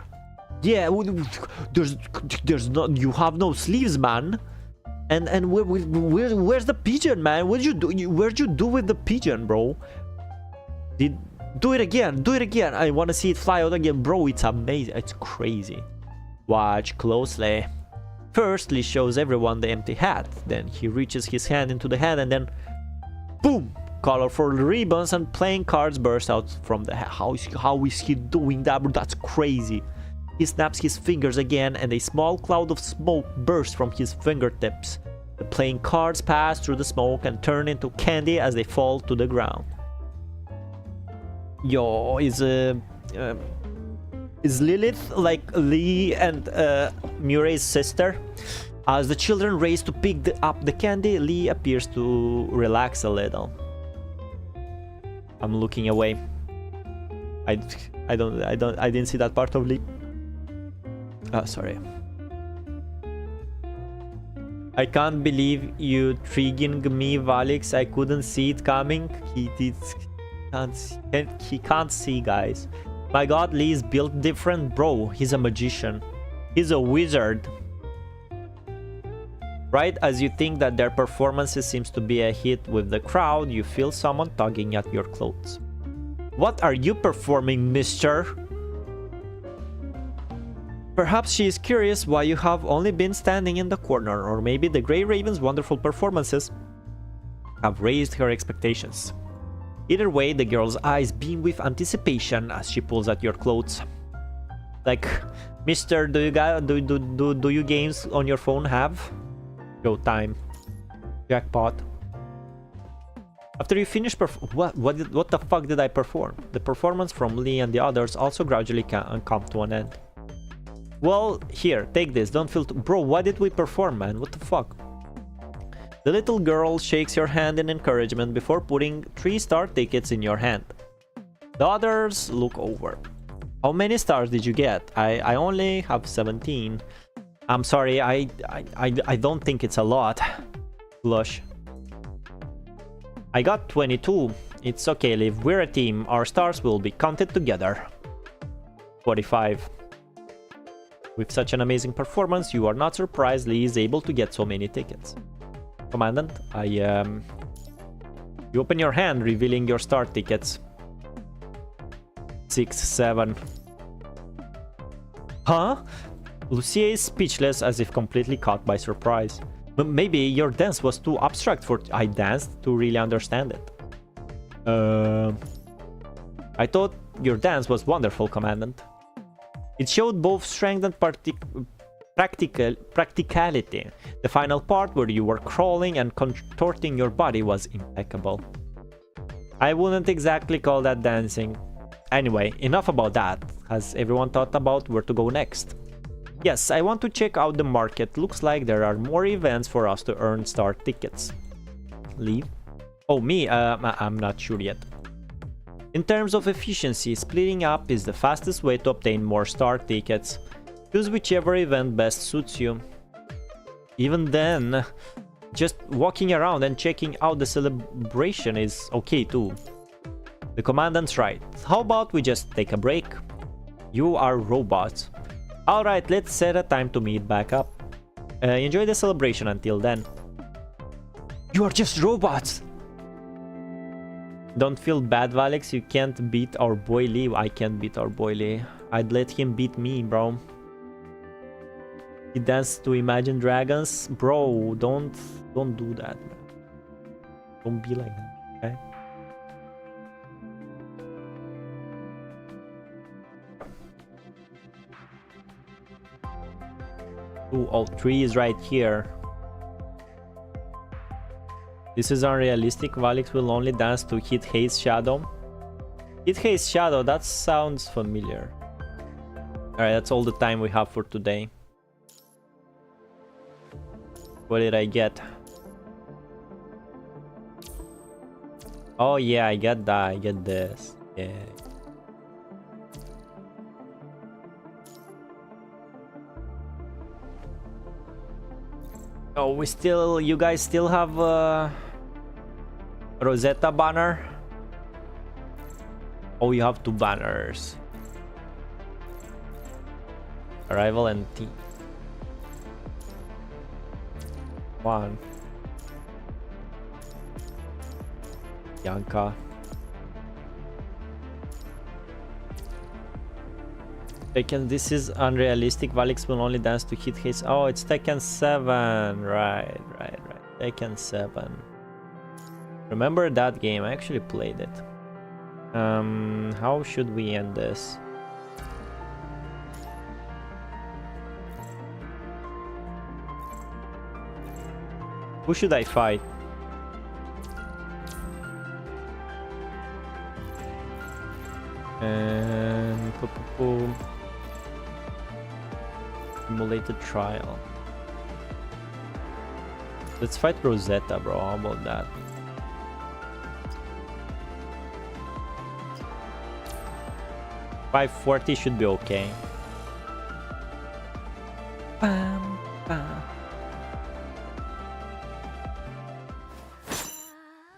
Yeah, there's not, you have no sleeves, man. And where's the pigeon, man? What'd you do with the pigeon, bro? Do it again. I want to see it fly out again, bro. It's amazing. It's crazy. Watch closely. First, Lee shows everyone the empty hat. Then he reaches his hand into the hat and then boom! Colorful ribbons and playing cards burst out from the hat. How is he doing that, bro? That's crazy. He snaps his fingers again and a small cloud of smoke bursts from his fingertips. The playing cards pass through the smoke and turn into candy as they fall to the ground. Yo, is Lilith like Lee and Murray's sister? As the children race to pick up the candy, Lee appears to relax a little. I'm looking away. I didn't see that part of Lee. Oh, sorry. I can't believe you triggering me, Valics. I couldn't see it coming. He can't see, guys. My god, Lee is built different, bro. He's a magician. He's a wizard. Right as you think that their performances seems to be a hit with the crowd, you feel someone tugging at your clothes. What are you performing, mister? Perhaps she is curious why you have only been standing in the corner, or maybe the Grey Raven's wonderful performances have raised her expectations. Either way, the girl's eyes beam with anticipation as she pulls at your clothes. Like, mister, do you games on your phone have? Go time. Jackpot. After you finish what the fuck did I perform? The performance from Lee and the others also gradually come to an end. Well, here, take this, don't feel bro, what did we perform, man? What the fuck? The little girl shakes your hand in encouragement before putting 3 star tickets in your hand. The others look over. How many stars did you get? I only have 17. I'm sorry, I don't think it's a lot. Blush. I got 22. It's okay, Liv. We're a team. Our stars will be counted together. 45. With such an amazing performance, you are not surprised Lee is able to get so many tickets. Commandant, you open your hand, revealing your star tickets. 6, 7. Huh? Lucia is speechless, as if completely caught by surprise. Maybe your dance was too abstract for I danced to really understand it. I thought your dance was wonderful, Commandant. It showed both strength and practicality. The final part where you were crawling and contorting your body was impeccable. I wouldn't exactly call that dancing. Anyway, enough about that. Has everyone thought about where to go next? Yes, I want to check out the market. Looks like there are more events for us to earn star tickets. Leave? Oh, me? I'm not sure yet. In terms of efficiency, splitting up is the fastest way to obtain more star tickets. Choose whichever event best suits you. Even then, just walking around and checking out the celebration is okay too. The commandant's right. How about we just take a break? You are robots. Alright, let's set a time to meet back up. Enjoy the celebration until then. You are just robots! Don't feel bad, Valics. You can't beat our boy Lee. I can't beat our boy Lee. I'd let him beat me, bro. He danced to Imagine Dragons. Bro, don't do that, man. Don't be like that, okay? Ooh, oh, 3 is right here. This is unrealistic. Valics will only dance to Hit Haze Shadow. Hit Haze Shadow, that sounds familiar. Alright, that's all the time we have for today. What did I get? Oh yeah, I get that. I get this. Yeah. Oh, you guys still have Rosetta banner? Oh, you have two banners. Arrival and T. One. Yanka. Tekken, this is unrealistic. Valics will only dance to hit hits. Oh, it's Tekken 7. Right. Tekken 7. Remember that game? I actually played it. How should we end this? Who should I fight? And simulated trial. Let's fight Rosetta, bro. How about that? $540 should be okay. Bam, bam.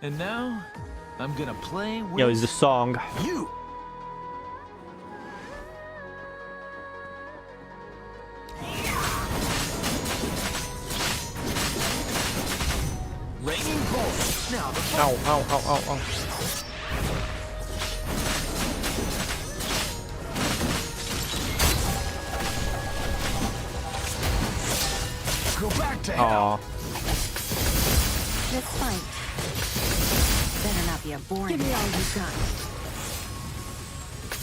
And now, I'm gonna play with Yo, it's the song. you. Raining bolts. Now the Ow, ow, ow, ow, ow. go back to hell. Aw. Let's fight. Better not be a boring. Give me all you got.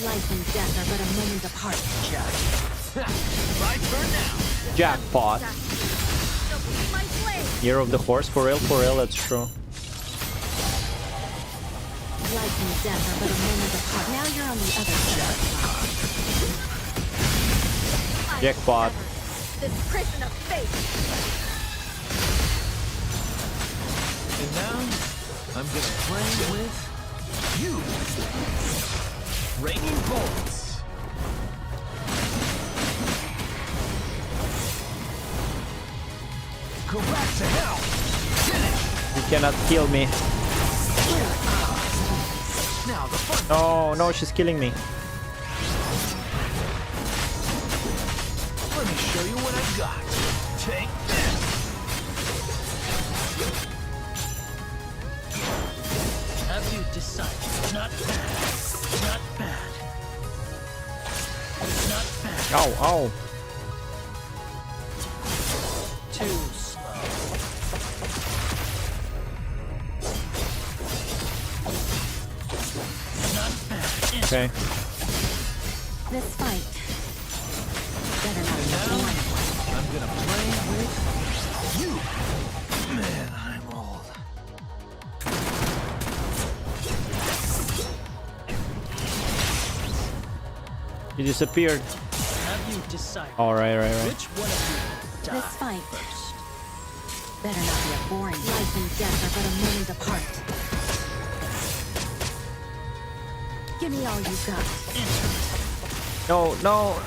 Life and death are but a moment apart. My turn now. Jackpot. Year of the Horse, for real, that's true. Life and death are but a moment apart. Now you're on the other side. Jackpot. This prison of fate. And now, I'm gonna play with you. Raining bolts. Go back to hell. Finish. You cannot kill me. Now the fun. No, no, she's killing me. Let me show you what I got. Take this. Have you decided? Not bad. Not bad. Not bad. Ow, ow. Too slow. Not bad. Okay. This fight. Better not be Now, boring. I'm gonna play with you. Man, I'm old. You disappeared. Have you decided? Oh, right. Which one of you die This fight. first? Better not be a boring. Life and death are but a moment apart. Give me all you got. No, no.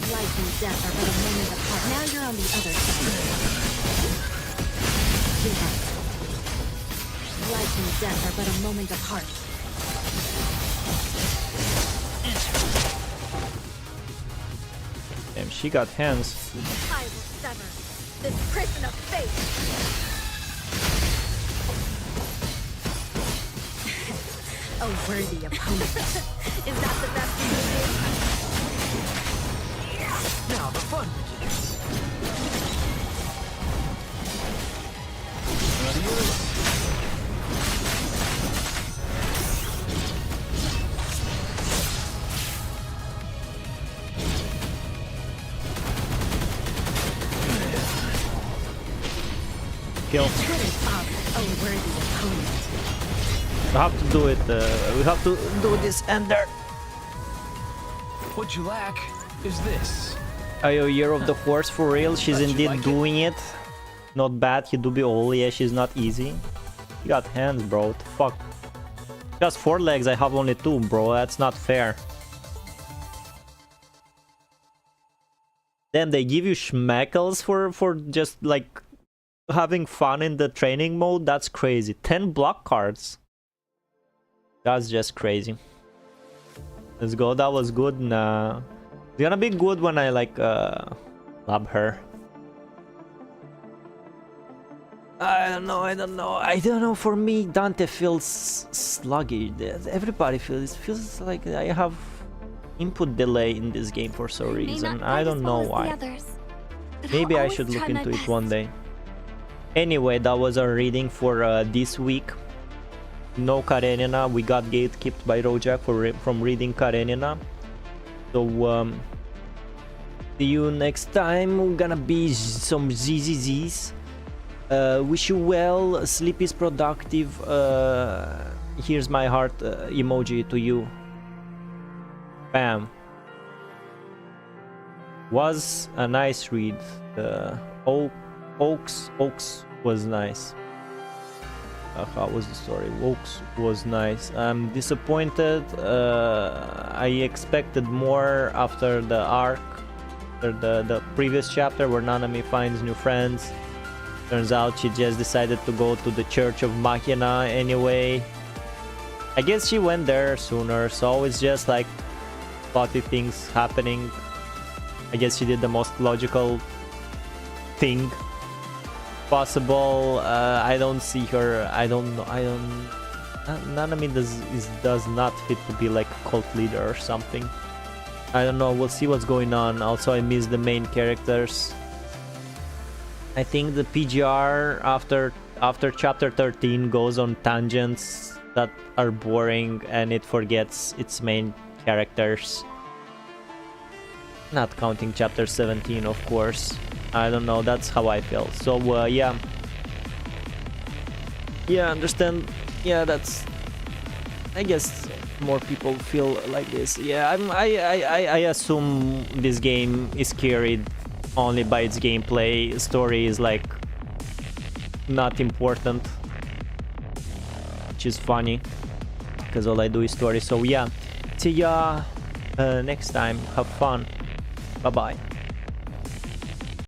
Life and death are but a moment apart. Now you're on the other side. Give up. Life and death are but a moment apart. Damn, she got hands. I will sever this prison of fate. A worthy opponent. Is that the best you can do? Now the fun begins. Adios. Kill. Good as up, a worthy opponent. We have to do it. We have to do this ender. What you lack is this. Ayo, Year of the Horse, for real. She's Bet you indeed like it. doing it. Not bad. He do be all. Yeah, she's not easy. You got hands, bro. What the fuck? Just 4 legs. I have only 2, bro. That's not fair. Damn, they give you schmeckles for just like having fun in the training mode. That's crazy. 10 block cards. That's just crazy. Let's go. That was good. Nah. It's gonna be good when I like love her. I don't know. For me, Dante feels sluggish. Everybody feels like I have input delay in this game for some reason. I don't know why. Maybe I should look into it one day. Anyway, that was our reading for this week. No Karenina. We got gatekept by Rojak from reading Karenina. So see you next time. We're gonna be some ZZZs. Wish you well. Sleep is productive. Here's my heart emoji to you. Bam. Was a nice read. Oaks was nice. How was the story? Oaks was nice. I'm disappointed. I expected more after the arc, after the previous chapter where Nanami finds new friends. Turns out she just decided to go to the Church of Machina anyway. I guess she went there sooner, so it's just like plotty things happening. I guess she did the most logical thing possible. I don't see her. I don't know. Nanami does not fit to be like a cult leader or something. I don't know. We'll see what's going on. Also, I miss the main characters. I think the PGR after chapter 13 goes on tangents that are boring and it forgets its main characters. Not counting chapter 17, of course. I don't know, that's how I feel. So yeah, understand. Yeah, that's, I guess more people feel like this. Yeah, I assume this game is carried only by its gameplay. Story is like not important, which is funny because all I do is story. So yeah, see ya next time. Have fun. Bye bye.